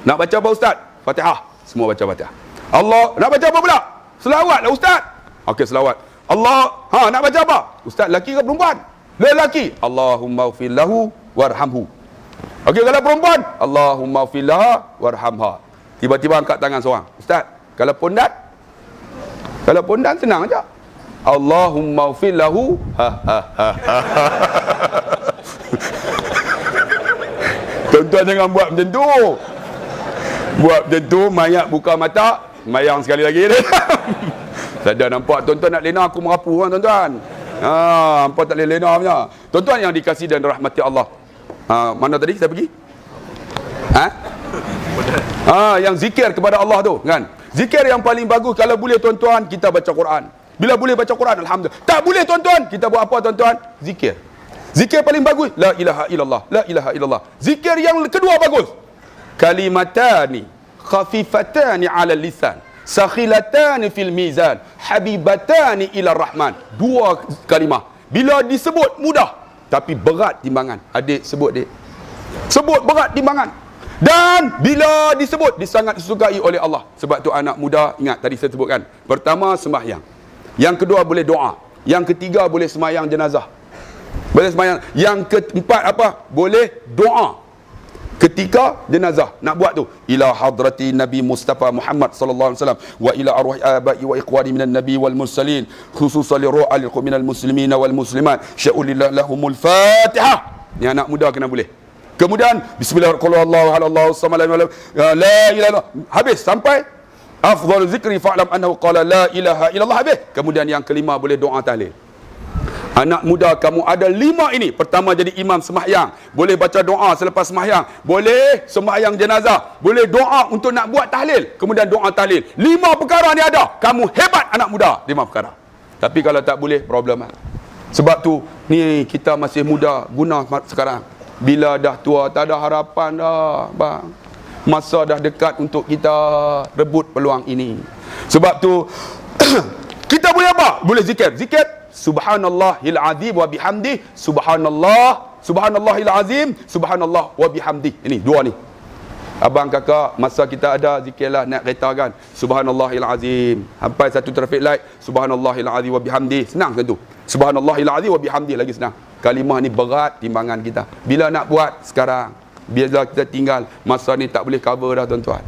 Nak baca apa Ustaz? Fatihah. Semua baca Fatihah. Allah. Nak baca apa pula? Selawat lah Ustaz. Okey, selawat. Allah. Nak baca apa? Ustaz, lelaki ke perempuan? Lelaki, Allahumma ghfir lahu warhamhu. Okey, kalau perempuan, Allahumma ghfir laha warhamha. Tiba-tiba angkat tangan seorang. Ustaz, kalau pondan? Kalau pondan senang aja. Allahumma ghfir lahu Tuan-tuan jangan buat macam tu. Buat macam tu, mayat buka mata, mayang sekali lagi. Saya dah nampak tuan-tuan nak lena aku merapu kan tuan-tuan. Hampa tak boleh lena punya. Tuan-tuan yang dikasihi dan rahmati Allah. Mana tadi kita pergi? Yang zikir kepada Allah tu kan. Zikir yang paling bagus kalau boleh tuan-tuan, kita baca Quran. Bila boleh baca Quran, alhamdulillah. Tak boleh tuan-tuan, kita buat apa tuan-tuan? Zikir. Zikir paling bagus, la ilaha illallah, la ilaha illallah. Zikir yang kedua bagus, kalimatani khafifatani 'ala lisan, sakhilatani fil mizan, habibatani ila rahman. Dua kalimah. Bila disebut mudah, tapi berat timbangan. Adik sebut dek. Sebut berat timbangan. Dan bila disebut, sangat disukai oleh Allah. Sebab tu anak muda, ingat tadi saya sebutkan. Pertama, sembahyang. Yang kedua, boleh doa. Yang ketiga, boleh sembahyang jenazah. Boleh sembahyang. Yang keempat apa? Boleh doa ketika jenazah. Nak buat tu, ila hadrati Nabi Mustafa Muhammad sallallahu alaihi wasallam wa ila arwah abai wa ikhwani minan nabi wal mursalin khususan li ru'al minal muslimin wal muslimat sya'ulillah lahumul fatihah. Ni anak muda kena boleh. Kemudian bismillahirrahmanirrahim la ilaha habis sampai afdhalu zikri fa'lam annahu qala la ilaha illallah habis. Kemudian yang kelima boleh doa tahlil. Anak muda, kamu ada 5 ini. Pertama, jadi imam sembahyang. Boleh baca doa selepas sembahyang. Boleh sembahyang jenazah. Boleh doa untuk nak buat tahlil. Kemudian doa tahlil. 5 perkara ni ada. Kamu hebat anak muda. 5 perkara. Tapi kalau tak boleh, problem. Sebab tu, ni kita masih muda. Guna sekarang. Bila dah tua, tak ada harapan dah, bang. Masa dah dekat untuk kita rebut peluang ini. Sebab tu kita boleh apa? Boleh zikir. Zikir subhanallahil azim wa bihamdi, subhanallahil azim, subhanallah wa bihamdi. Ini dua ni. Abang kakak, masa kita ada zikirlah naik kereta kan, subhanallahil azim, sampai satu traffic light, subhanallahil azim wa bihamdi. Senang tentu. Subhanallahil azim wa bihamdi lagi senang. Kalimah ni berat timbangan kita. Bila nak buat sekarang, bila kita tinggal, masa ni tak boleh cover dah tuan-tuan.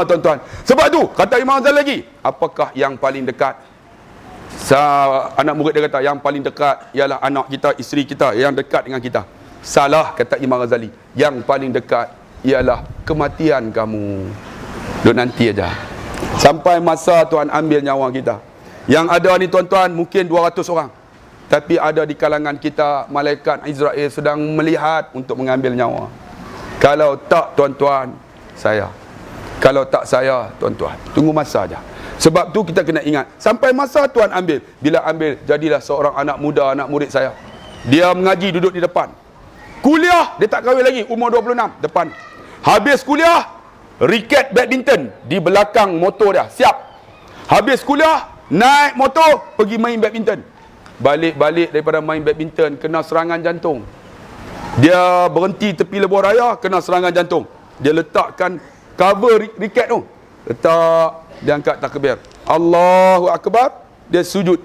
Tuan-tuan. Sebab tu kata Imam Ghazali lagi, apakah yang paling dekat? Anak murid dia kata yang paling dekat ialah anak kita, isteri kita yang dekat dengan kita. Salah, kata Imam Ghazali. Yang paling dekat ialah kematian kamu. Duk nanti aja. Sampai masa Tuhan ambil nyawa kita. Yang ada ni tuan-tuan mungkin 200 orang. Tapi ada di kalangan kita malaikat Israel sedang melihat untuk mengambil nyawa. Kalau tak tuan-tuan, saya. Kalau tak saya, tuan-tuan, tunggu masa aja. Sebab tu kita kena ingat, sampai masa Tuhan ambil. Bila ambil, jadilah seorang anak muda, anak murid saya. Dia mengaji duduk di depan. Kuliah, dia tak kahwin lagi, umur 26, depan. Habis kuliah, raket badminton di belakang motor dia, siap. Habis kuliah, naik motor, pergi main badminton. Balik-balik daripada main badminton, kena serangan jantung. Dia berhenti tepi lebuh raya, kena serangan jantung. Dia letakkan cover raket tu, letak, dia angkat takbir, Allahu Akbar, dia sujud,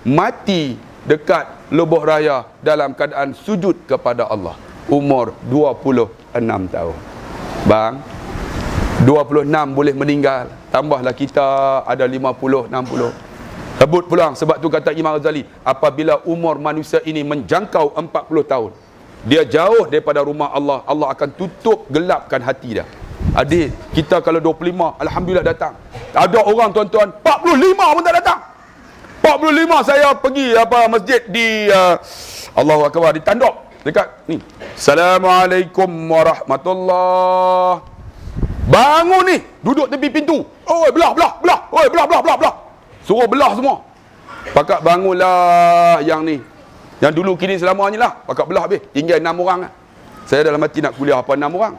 mati dekat lebuh raya dalam keadaan sujud kepada Allah. Umur 26 tahun. Bang, 26 boleh meninggal, tambahlah kita ada 50, 60. Sebut pulang. Sebab tu kata Imam Ghazali, apabila umur manusia ini menjangkau 40 tahun, dia jauh daripada rumah Allah, Allah akan tutup, gelapkan hati dia. Adik, kita kalau 25, Alhamdulillah datang. Ada orang tuan-tuan 45 pun tak datang. 45 saya pergi masjid di Allahu Akbar, di Tanduk dekat ni. Assalamualaikum warahmatullahi. Bangun ni, duduk tepi pintu. Oi, belah. Oi, belah. Suruh belah semua. Pakak bangunlah yang ni. Yang dulu kini selamanya lah. Pakak belah habis. Tinggal 6 orang lah. Saya dalam hati nak kuliah apa 6 orang.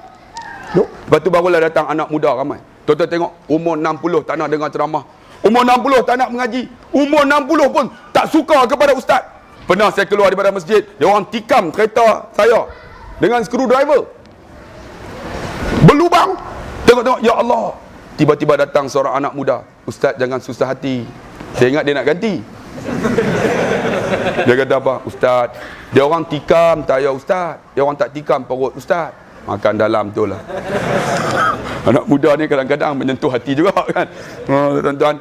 Lepas tu barulah datang anak muda ramai. Tuan-tuan tengok, umur 60 tak nak dengar ceramah. Umur 60 tak nak mengaji. Umur 60 pun tak suka kepada ustaz. Pernah saya keluar daripada masjid, dia orang tikam kereta saya dengan screwdriver. Berlubang. Tengok, ya Allah. Tiba-tiba datang seorang anak muda. Ustaz, jangan susah hati. Saya ingat dia nak ganti. Dia kata apa? Ustaz, dia orang tikam tayar ustaz. Dia orang tak tikam perut ustaz. Makan dalam tu lah. Anak muda ni kadang-kadang menyentuh hati juga kan. Tuan-tuan,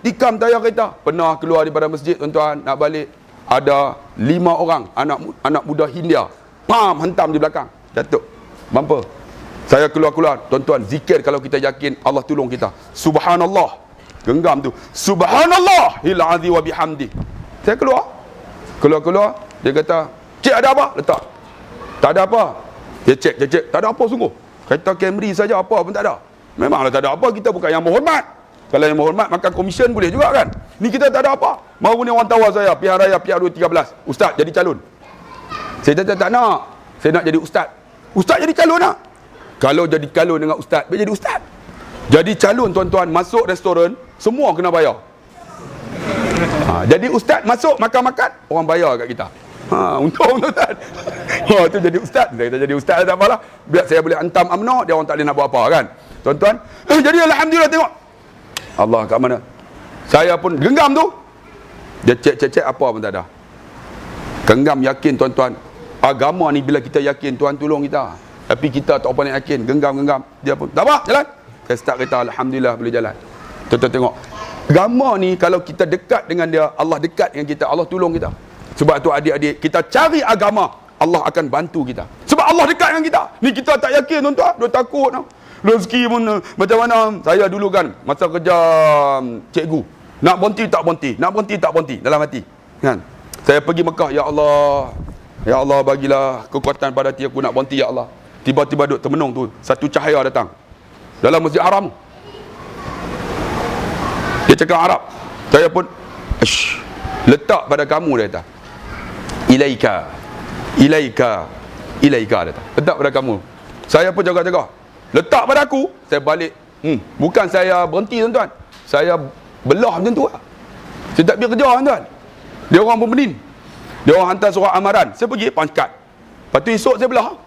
tikam tayar kereta. Pernah keluar daripada masjid tuan-tuan, nak balik, ada 5 orang anak muda Hindia. Pam, hantam di belakang. Jatuh. Bumper. Saya keluar, tuan-tuan, zikir kalau kita yakin Allah tolong kita. Subhanallah. Genggam tu. Subhanallahil azim wa bihamdi. Saya keluar, dia kata, "Cik, ada apa?" Letak. Tak ada apa. Dia cek, tak ada apa sungguh. Kereta Camry saja, apa pun tak ada. Memanglah tak ada apa, kita bukan yang berhormat. Kalau yang berhormat, makan komisen boleh juga kan. Ni kita tak ada apa. Baru ni orang tawar saya, pihak raya, pihak 213. Ustaz, jadi calon. Saya tak nak. Saya nak jadi ustaz. Ustaz jadi calon nak? Kalau jadi calon dengan ustaz, biar jadi ustaz. Jadi calon tuan-tuan, masuk restoran, semua kena bayar. Jadi ustaz masuk makan-makan, orang bayar kat kita. Untung tuan-tuan. Tu jadi ustaz. Kita jadi ustaz tak apalah. Biar saya boleh hantam UMNO, dia orang tak boleh nak buat apa kan. Tuan-tuan, jadi alhamdulillah tengok. Allah kat mana? Saya pun genggam tu. Dia cek apa pun tak ada. Genggam yakin tuan-tuan. Agama ni bila kita yakin Tuhan tolong kita. Tapi kita tak apa nak yakin, genggam. Dia pun tak apa, jalan. Saya start kereta, alhamdulillah boleh jalan. Tuan-tuan tengok. Agama ni kalau kita dekat dengan dia, Allah dekat dengan kita, Allah tolong kita. Sebab tu adik-adik, kita cari agama, Allah akan bantu kita. Sebab Allah dekat dengan kita. Ni kita tak yakin tuan-tuan, dia takut. Rezeki pun macam mana. Saya dulu kan, masa kerja cikgu, nak berhenti tak berhenti dalam hati. Kan? Saya pergi Mekah, ya Allah bagilah kekuatan pada hati aku nak berhenti ya Allah. Tiba-tiba duduk termenung tu, satu cahaya datang dalam Masjid Haram. Dia cakap Arab. Saya pun letak pada kamu, dia kata. Ilaika dia kata. Letak pada kamu. Saya pun jaga-jaga. Letak pada aku, saya balik Bukan saya berhenti tuan-tuan. Saya belah macam tu lah. Saya tak pergi kerja tuan-tuan. Dia orang pembenin. Dia orang hantar surat amaran. Saya pergi pangkat. Lepas tu esok saya belah.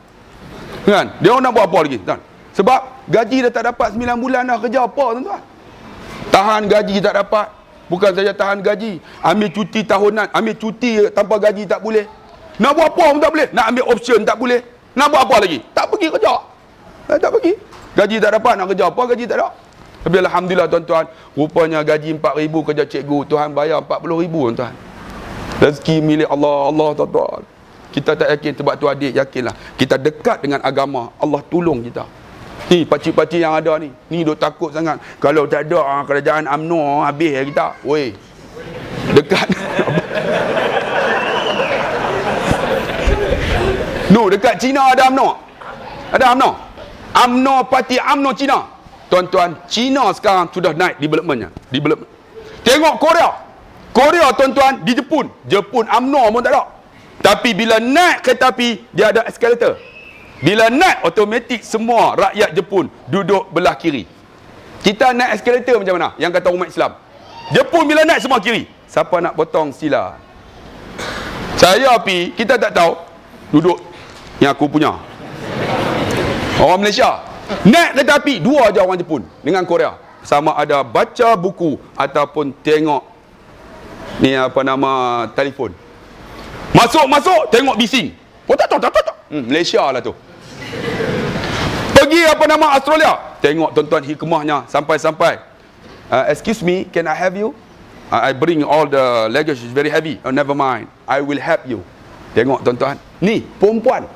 Kan? Dia orang nak buat apa lagi tuan? Sebab gaji dah tak dapat 9 bulan dah, kerja apa tuan-tuan? Tahan gaji tak dapat. Bukan saja tahan gaji, ambil cuti tahunan, ambil cuti tanpa gaji tak boleh. Nak buat apa pun tak boleh. Nak ambil option tak boleh. Nak buat apa lagi? Tak pergi kerja. Tak pergi. Gaji tak dapat, nak kerja apa gaji tak ada. Tapi alhamdulillah tuan-tuan, rupanya gaji 4,000 kerja cikgu, Tuhan bayar 40,000 tuan-tuan. Rezeki milik Allah, Allah tuan-tuan. Kita tak yakin, sebab tu adik yakinlah. Kita dekat dengan agama, Allah tolong kita. Ni pakcik-pakcik yang ada ni duk takut sangat. Kalau tak ada kerajaan UMNO habis kita. Weh. Dekat. Dekat China ada UMNO. Ada UMNO. UMNO parti UMNO China. Tuan-tuan, China sekarang sudah naik developmentnya. Tengok Korea. Korea tuan-tuan di Jepun. Jepun UMNO pun tak ada. Tapi bila naik kereta api, dia ada eskalator. Bila naik automatik, semua rakyat Jepun duduk belah kiri. Kita naik eskalator macam mana? Yang kata umat Islam. Jepun bila naik semua kiri. Siapa nak potong sila? Saya pergi, kita tak tahu. Duduk yang aku punya. Orang Malaysia. Naik kereta api, dua aja orang Jepun dengan Korea. Sama ada baca buku ataupun tengok ni apa nama telefon. Masuk, tengok bising. Malaysia lah tu. Pergi apa nama Australia. Tengok tuan-tuan hikmahnya sampai-sampai. Excuse me, can I have you? I bring all the luggage is very heavy. Oh, never mind. I will help you. Tengok tuan-tuan. Ni, perempuan.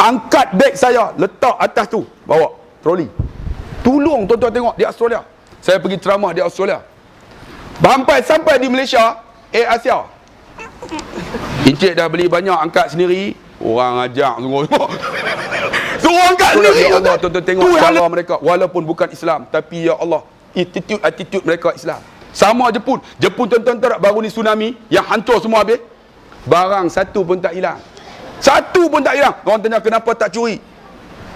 Angkat beg saya, letak atas tu. Bawa, troli. Tolong tuan-tuan tengok di Australia. Saya pergi ceramah di Australia. Sampai di Malaysia, Asia. Encik dah beli banyak, angkat sendiri. Orang ajak semua. Suruh angkat sendiri. Ya Allah, tuan-tuan tengok cara mereka. Walaupun bukan Islam, tapi ya Allah, attitude mereka Islam. Sama Jepun. Jepun tuan-tuan tak baru ni tsunami yang hancur semua habis. Barang satu pun tak hilang. Satu pun tak hilang. Orang tanya kenapa tak curi?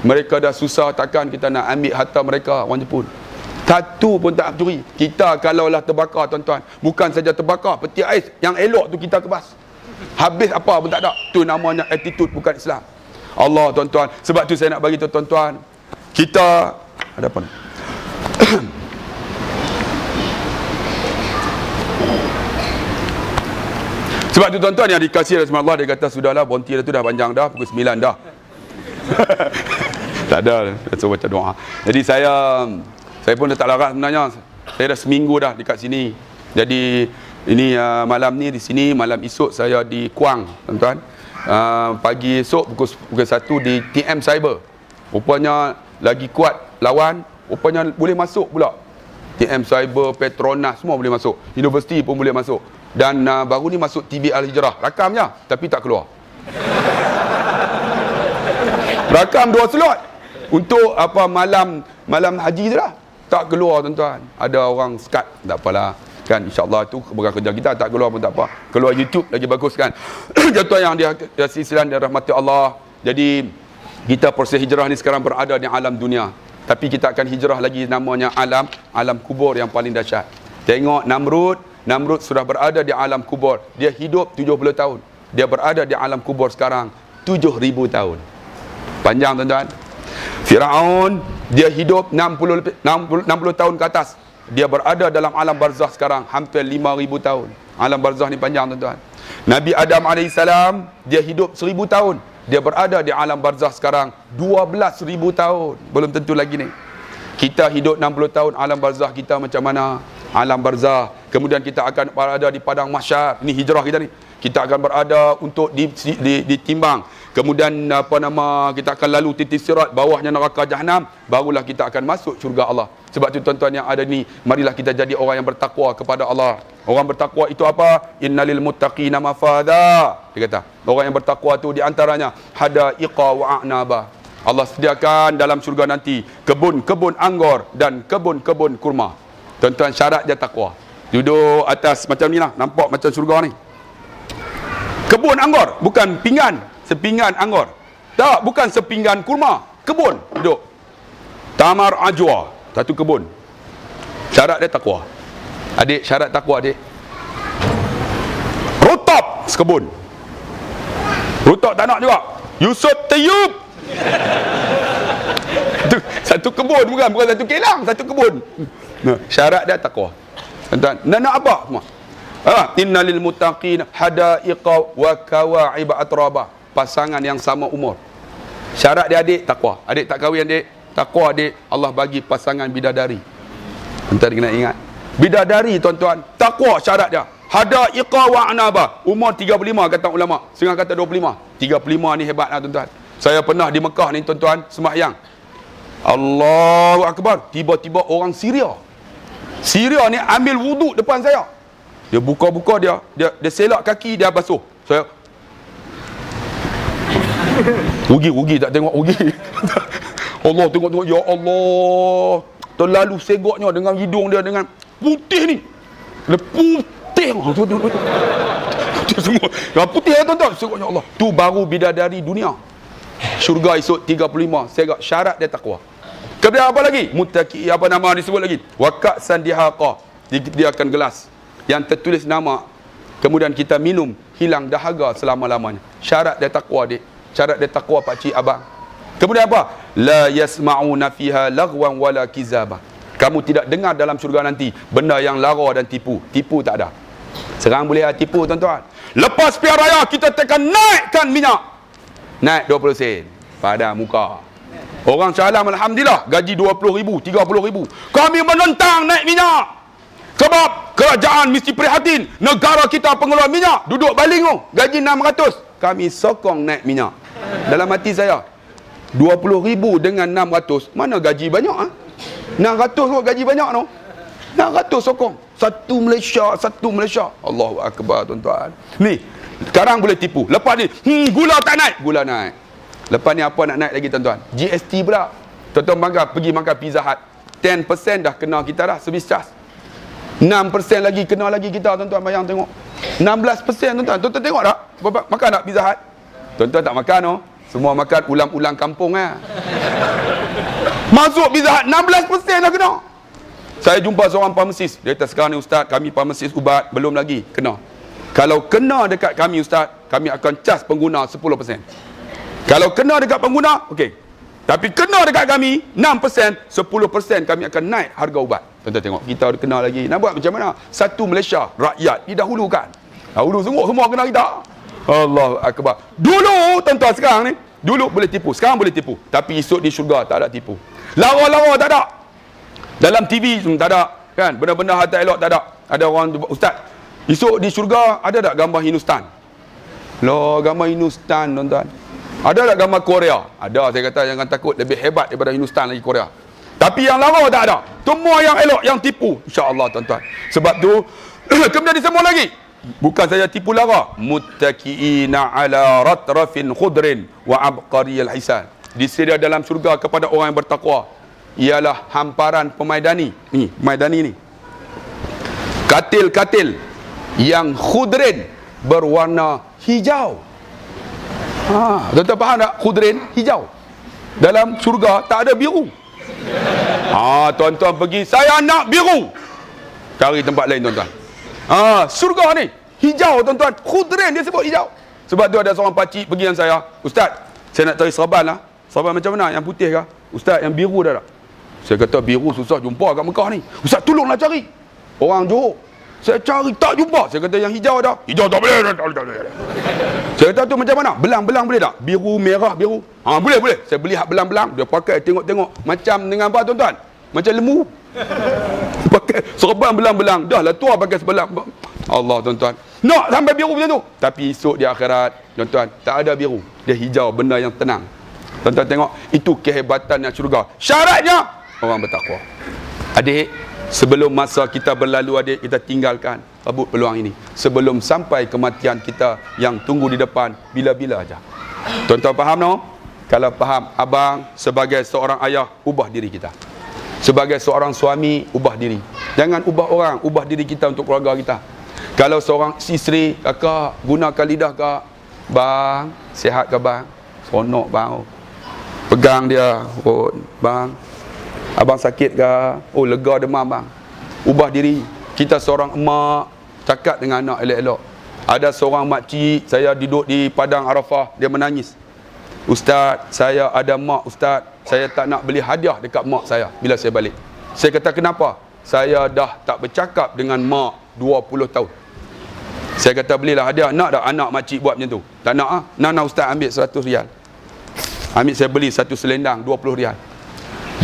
Mereka dah susah, takkan kita nak ambil harta mereka, orang Jepun. Satu pun tak curi. Kita kalaulah terbakar tuan-tuan, bukan saja terbakar, peti ais yang elok tu kita kebas. Habis apa pun tak ada. Tu namanya attitude bukan Islam. Allah tuan-tuan. Sebab tu saya nak bagi tahu tuan-tuan, kita ada apa ni? Sebab tu tuan-tuan yang dikasihi oleh Allah, dia kata sudahlah, bonti dah tu dah panjang dah, pukul 9 dah. Tak ada, saya baca doa. Jadi saya pun dah tak larat sebenarnya. Saya dah seminggu dah dekat sini. Jadi ini malam ni di sini, malam esok saya di Kuang, tuan-tuan. Pagi esok pukul 1 di TM Cyber. Rupanya lagi kuat lawan, rupanya boleh masuk pula. TM Cyber, Petronas semua boleh masuk. Universiti pun boleh masuk. Dan baru ni masuk TV Al-Hijrah. Rakamnya, tapi tak keluar. Rakam 2 slot untuk apa malam haji tu lah. Tak keluar tuan-tuan. Ada orang skat, tak apalah. Kan insya-Allah tu bukan kerja kita, tak keluar pun tak apa. Keluar YouTube lagi bagus kan. Tuan-tuan yang dikasihi sekalian dirahmati Allah. Jadi kita proses hijrah ni sekarang berada di alam dunia. Tapi kita akan hijrah lagi, namanya alam kubur yang paling dahsyat. Tengok Namrud sudah berada di alam kubur. Dia hidup 70 tahun. Dia berada di alam kubur sekarang 7,000 tahun. Panjang tuan-tuan. Firaun dia hidup 60 tahun ke atas. Dia berada dalam alam barzah sekarang hampir 5,000 tahun. Alam barzah ni panjang tuan-tuan. Nabi Adam AS dia hidup 1,000 tahun. Dia berada di alam barzah sekarang 12,000 tahun. Belum tentu lagi ni. Kita hidup 60 tahun, alam barzah kita macam mana? Alam barzah. Kemudian kita akan berada di padang mahsyar. Ini hijrah kita ni. Kita akan berada untuk ditimbang. Kemudian kita akan lalu titik sirat, bawahnya neraka jahanam, barulah kita akan masuk syurga Allah. Sebab tu tuan-tuan yang ada ni, marilah kita jadi orang yang bertakwa kepada Allah. Orang bertakwa itu apa? Innalil muttaqina mafadha. Dia kata, orang yang bertakwa tu di antaranya hadaiqa wa a'naba. Allah sediakan dalam syurga nanti kebun-kebun anggur dan kebun-kebun kurma. Tuan-tuan, syarat dia takwa. Duduk atas macam ni lah, nampak macam syurga ni. Kebun anggur, bukan pinggan, sepinggan anggur. Tak, bukan sepinggan kurma. Kebun, duduk. Tamar ajwa. satu kebun. Syarat dia takwa. Adik, syarat takwa adik. Rutop sekebun. Rutop tak nak juga. Yusuf Tayyub. Satu kebun, bukan satu kilang, satu kebun. Syarat dia takwa. Tuan-tuan, nak apa semua? Inna lil muttaqin hadaiqa wa kawa'ib atraba. Pasangan yang sama umur. Syarat dia adik takwa. Adik tak kahwin adik, takwa adik, Allah bagi pasangan bidadari. Tuan-tuan kena ingat. Bidadari tuan-tuan, takwa syarat dia. Hadaiqa wa anaba. Umur 35 kata ulama. Setengah kata 25. 35 ni hebatlah tuan-tuan. Saya pernah di Mekah ni tuan-tuan sembahyang. Allahu Akbar. Tiba-tiba orang Syria ni ambil wuduk depan saya. Dia buka-buka dia selak kaki, dia basuh. Saya rugi tak tengok rugi. Allah tengok ya Allah. Terlalu segoknya dengan hidung dia dengan putih ni. Dia putih. Putih semua. Putih tuan-tuan. Segoknya Allah. Tu baru bidadari dunia. Syurga esok 35. Segak syarat dia takwa. Kemudian apa lagi? Muttaqi, apa nama disebut lagi? Wa ka'san dihaqa. Dia akan gelas yang tertulis nama, kemudian kita minum, hilang dahaga selama-lamanya. Syarat dia takwa adik. Syarat dia takwa pak cik abang. Kemudian apa? La yasma'una fiha laghwan wala kizaba. Kamu tidak dengar dalam syurga nanti benda yang lara dan tipu. Tipu tak ada. Sekarang boleh tipu tuan-tuan. Lepas pilihan raya kita tekan naikkan minyak. Naik 20 sen pada muka. Orang Shah Alam alhamdulillah gaji 20,000, 30,000. Kami menentang naik minyak. Sebab kerajaan mesti prihatin. Negara kita pengeluar minyak duduk baling tu. Gaji 600. Kami sokong naik minyak. Dalam hati saya, 20,000 dengan 600, mana gaji banyak 600 tu gaji banyak tu. 600 sokong. Satu Malaysia. Allahu Akbar tuan-tuan. Ni, sekarang boleh tipu. Lepas ni, gula tak naik. Gula naik. Lepas ni apa nak naik lagi tuan-tuan? GST pula. Tuan-tuan pergi makan Pizza Hut. 10% dah kena kita dah service charge. 6% lagi kena lagi kita tuan-tuan, bayang tengok. 16% tuan-tuan. Tuan-tuan tengok tak? Makan tak Pizza Hut? Tuan-tuan tak makan oh. Semua makan ulang-ulang kampung Masuk Pizza Hut 16% dah kena. Saya jumpa seorang farmasis. Dia kata sekarang ni ustaz, kami farmasis ubat belum lagi kena. Kalau kena dekat kami ustaz, kami akan cas pengguna 10%. Kalau kena dekat pengguna, okey. Tapi kena dekat kami 6%, 10% kami akan naik harga ubat. Tuan-tuan tengok, kita ada kena lagi. Nak buat macam mana? Satu Malaysia, rakyat didahulukan. Dahulu semua kena kita. Allahu Akbar. Dulu tuan-tuan, sekarang ni, dulu boleh tipu, sekarang boleh tipu. Tapi esok di syurga tak ada tipu. Lara-lara tak ada. Dalam TV tak ada, kan? Benda-benda harta elok tak ada. Ada orang ustaz, esok di syurga ada tak gambar Hindustan? Loh, gambar Hindustan tuan-tuan. Ada tak gambar Korea? Ada, saya kata jangan takut, lebih hebat daripada Hindustan lagi Korea. Tapi yang lara tak ada. Semua yang elok, yang tipu. InsyaAllah tuan-tuan. Sebab tu, kemudian disebut lagi. Bukan saja tipu lara. Muttaqi'ina ala ratrafin khudrin wa abqariyal hisan. Disedia dalam syurga kepada orang yang bertakwa. Ialah hamparan pemaidani. Ni, pemaidani ni. Katil-katil yang khudrin berwarna hijau. Tuan-tuan faham tak? Khudrin, hijau. Dalam syurga tak ada biru. Tuan-tuan pergi, saya nak biru. Cari tempat lain tuan-tuan. Syurga ni hijau tuan-tuan. Khudrin dia sebut hijau. Sebab tu ada seorang pakcik pergi dengan saya, ustaz, saya nak cari serban lah. Serban macam mana? Yang putih kah? Ustaz, yang biru dah tak? Saya kata biru susah jumpa kat Mekah ni. Ustaz, tolonglah cari. Orang Johor. Saya cari tak jumpa. Saya kata yang hijau dah. Hijau tak boleh. Saya kata tu macam mana? Belang-belang boleh tak? Biru, merah, biru. Boleh. Saya beli hak belang-belang. Dia pakai tengok-tengok. Macam dengan apa tuan-tuan? Macam lembu. Pakai serban belang-belang. Dah lah tua pakai sebelang. Allah tuan-tuan. Nak sampai biru macam tu. Tapi esok di akhirat, tuan-tuan, tak ada biru. Dia hijau, benda yang tenang. Tuan-tuan tengok. Itu kehebatan yang syurga. Syaratnya, orang bertakwa. Adik, sebelum masa kita berlalu adik, kita tinggalkan rebut peluang ini. Sebelum sampai kematian kita yang tunggu di depan, bila-bila aja. Tuan-tuan faham no? Kalau faham, abang sebagai seorang ayah, ubah diri kita. Sebagai seorang suami, ubah diri. Jangan ubah orang, ubah diri kita untuk keluarga kita. Kalau seorang isteri, kakak, gunakan lidah kak. Bang, sihat ke bang? Seronok bang. Pegang dia, bang. Abang sakit ke? Oh, lega demam bang. Ubah diri. Kita seorang emak, cakap dengan anak elok-elok. Ada seorang makcik, saya duduk di Padang Arafah, dia menangis. Ustaz, saya ada mak Ustaz, saya tak nak beli hadiah dekat mak saya bila saya balik. Saya kata, kenapa? Saya dah tak bercakap dengan mak 20 tahun. Saya kata, belilah hadiah. Nak tak anak makcik buat macam tu? Tak nak ah. Nak Ustaz ambil 100 rial. Ambil, saya beli satu selendang 20 rial.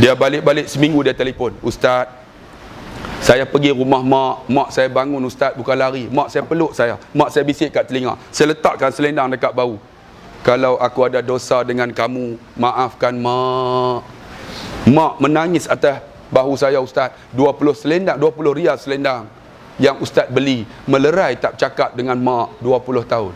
Dia balik-balik seminggu dia telefon, Ustaz, saya pergi rumah mak saya bangun Ustaz bukan lari. Mak saya peluk saya. Mak saya bisik kat telinga. Saya letakkan selendang dekat bahu. Kalau aku ada dosa dengan kamu, maafkan mak. Mak menangis atas bahu saya Ustaz. 20 selendang, 20 rial selendang yang Ustaz beli, melerai tak cakap dengan mak 20 tahun.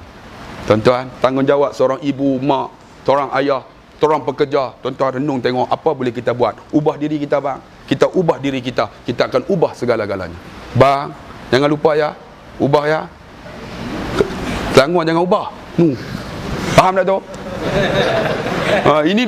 Tuan-tuan, tanggungjawab seorang ibu, mak, seorang ayah, seorang pekerja. Tuan-tuan renung tengok apa boleh kita buat. Ubah diri kita bang. Kita ubah diri kita, kita akan ubah segala-galanya. Bang, jangan lupa ya, ubah ya. Selangor jangan ubah. Faham tak tu? Ini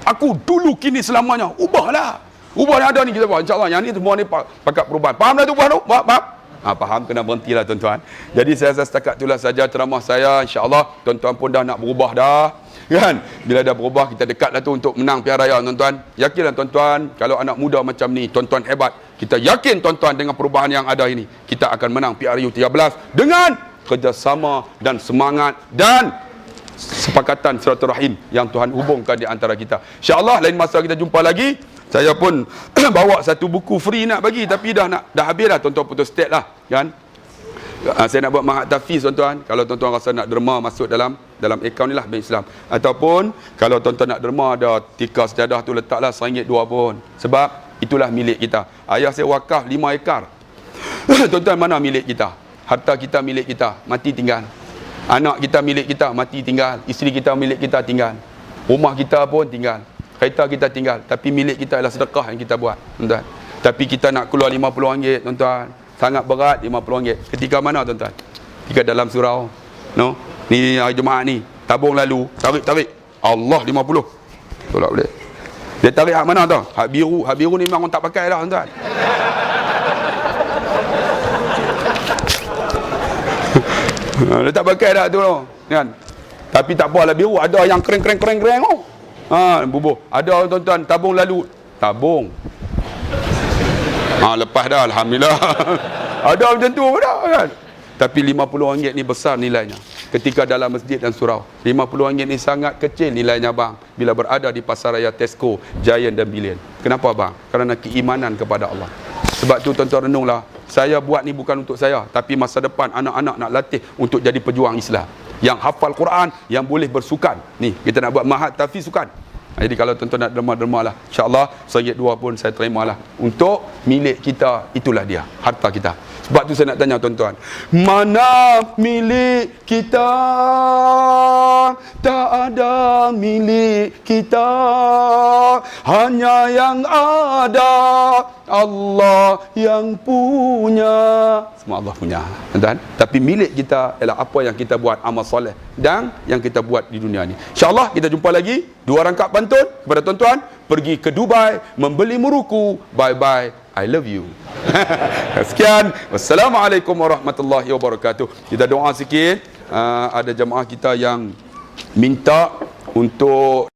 aku dulu kini selamanya. Ubahlah. Ubah yang ada ni kita buat. InsyaAllah yang ni semua ni pakat perubahan. Faham tak tu? Faham? Faham, kena berhentilah tuan-tuan. Jadi saya rasa setakat itulah saja ceramah saya. InsyaAllah tuan-tuan pun dah nak berubah dah. Kan? Bila dah berubah, kita dekatlah tu untuk menang Piala Raya tuan-tuan. Yakinlah tuan-tuan, kalau anak muda macam ni, tuan-tuan hebat. Kita yakin tuan-tuan dengan perubahan yang ada ini, kita akan menang PRU 13 dengan kerjasama dan semangat dan sepakatan silaturahim yang Tuhan hubungkan di antara kita. InsyaAllah lain masa kita jumpa lagi. Saya pun bawa satu buku free nak bagi, tapi dah habis dah, tuan-tuan putus state lah kan. Saya nak buat mahat tafiz tuan-tuan. Kalau tuan-tuan rasa nak derma masuk dalam akaun ni lah Bank Islam. Ataupun kalau tuan-tuan nak derma, ada tikar sejadah tu letaklah RM1 2 pun. Sebab itulah milik kita. Ayah saya wakaf 5 ekar. Tuan-tuan, mana milik kita? Harta kita milik kita, mati tinggal. Anak kita milik kita, mati tinggal. Isteri kita milik kita, tinggal. Rumah kita pun tinggal. Kereta kita tinggal. Tapi milik kita adalah sedekah yang kita buat, tuan-tuan. Tapi kita nak keluar RM50, tuan-tuan. Sangat berat, RM50. Ketika mana tuan-tuan? Ketika dalam surau. No? Ni hari Jumaat ni. Tabung lalu. Tarik. Allah 50. Tolak boleh. Dia tarik hak mana tu? Hak biru. Hak biru ni memang orang tak pakai dah tuan-tuan. Dia tak pakai dah tu kan. Tapi tak apalah biru. Ada yang kering tu. Bubuh. Ada tuan-tuan tabung lalu. Tabung. Lepas dah alhamdulillah. Ada macam tu dah kan. Tapi RM50 ni besar nilainya ketika dalam masjid dan surau. RM50 ni sangat kecil nilainya bang bila berada di pasaraya Tesco, Giant dan Billion. Kenapa bang? Kerana keimanan kepada Allah. Sebab tu tuan-tuan renunglah. Saya buat ni bukan untuk saya, tapi masa depan anak-anak nak latih untuk jadi pejuang Islam yang hafal Quran, yang boleh bersukan. Ni kita nak buat mahat tafiz sukan. Jadi kalau tuan-tuan nak derma-derma lah, InsyaAllah RM1 2 pun saya terima lah. Untuk milik kita, itulah dia, harta kita. Sebab tu saya nak tanya tuan-tuan, mana milik kita? Tak ada milik kita, hanya yang ada Allah yang punya. Semua Allah punya, tuan-tuan. Tapi milik kita ialah apa yang kita buat, amal soleh dan yang kita buat di dunia ni. InsyaAllah kita jumpa lagi. 2 rangkap pantun kepada tuan-tuan. Pergi ke Dubai membeli meruku. Bye-bye, I love you. Sekian. Wassalamualaikum warahmatullahi wabarakatuh. Kita doa sikit. Ada jemaah kita yang minta untuk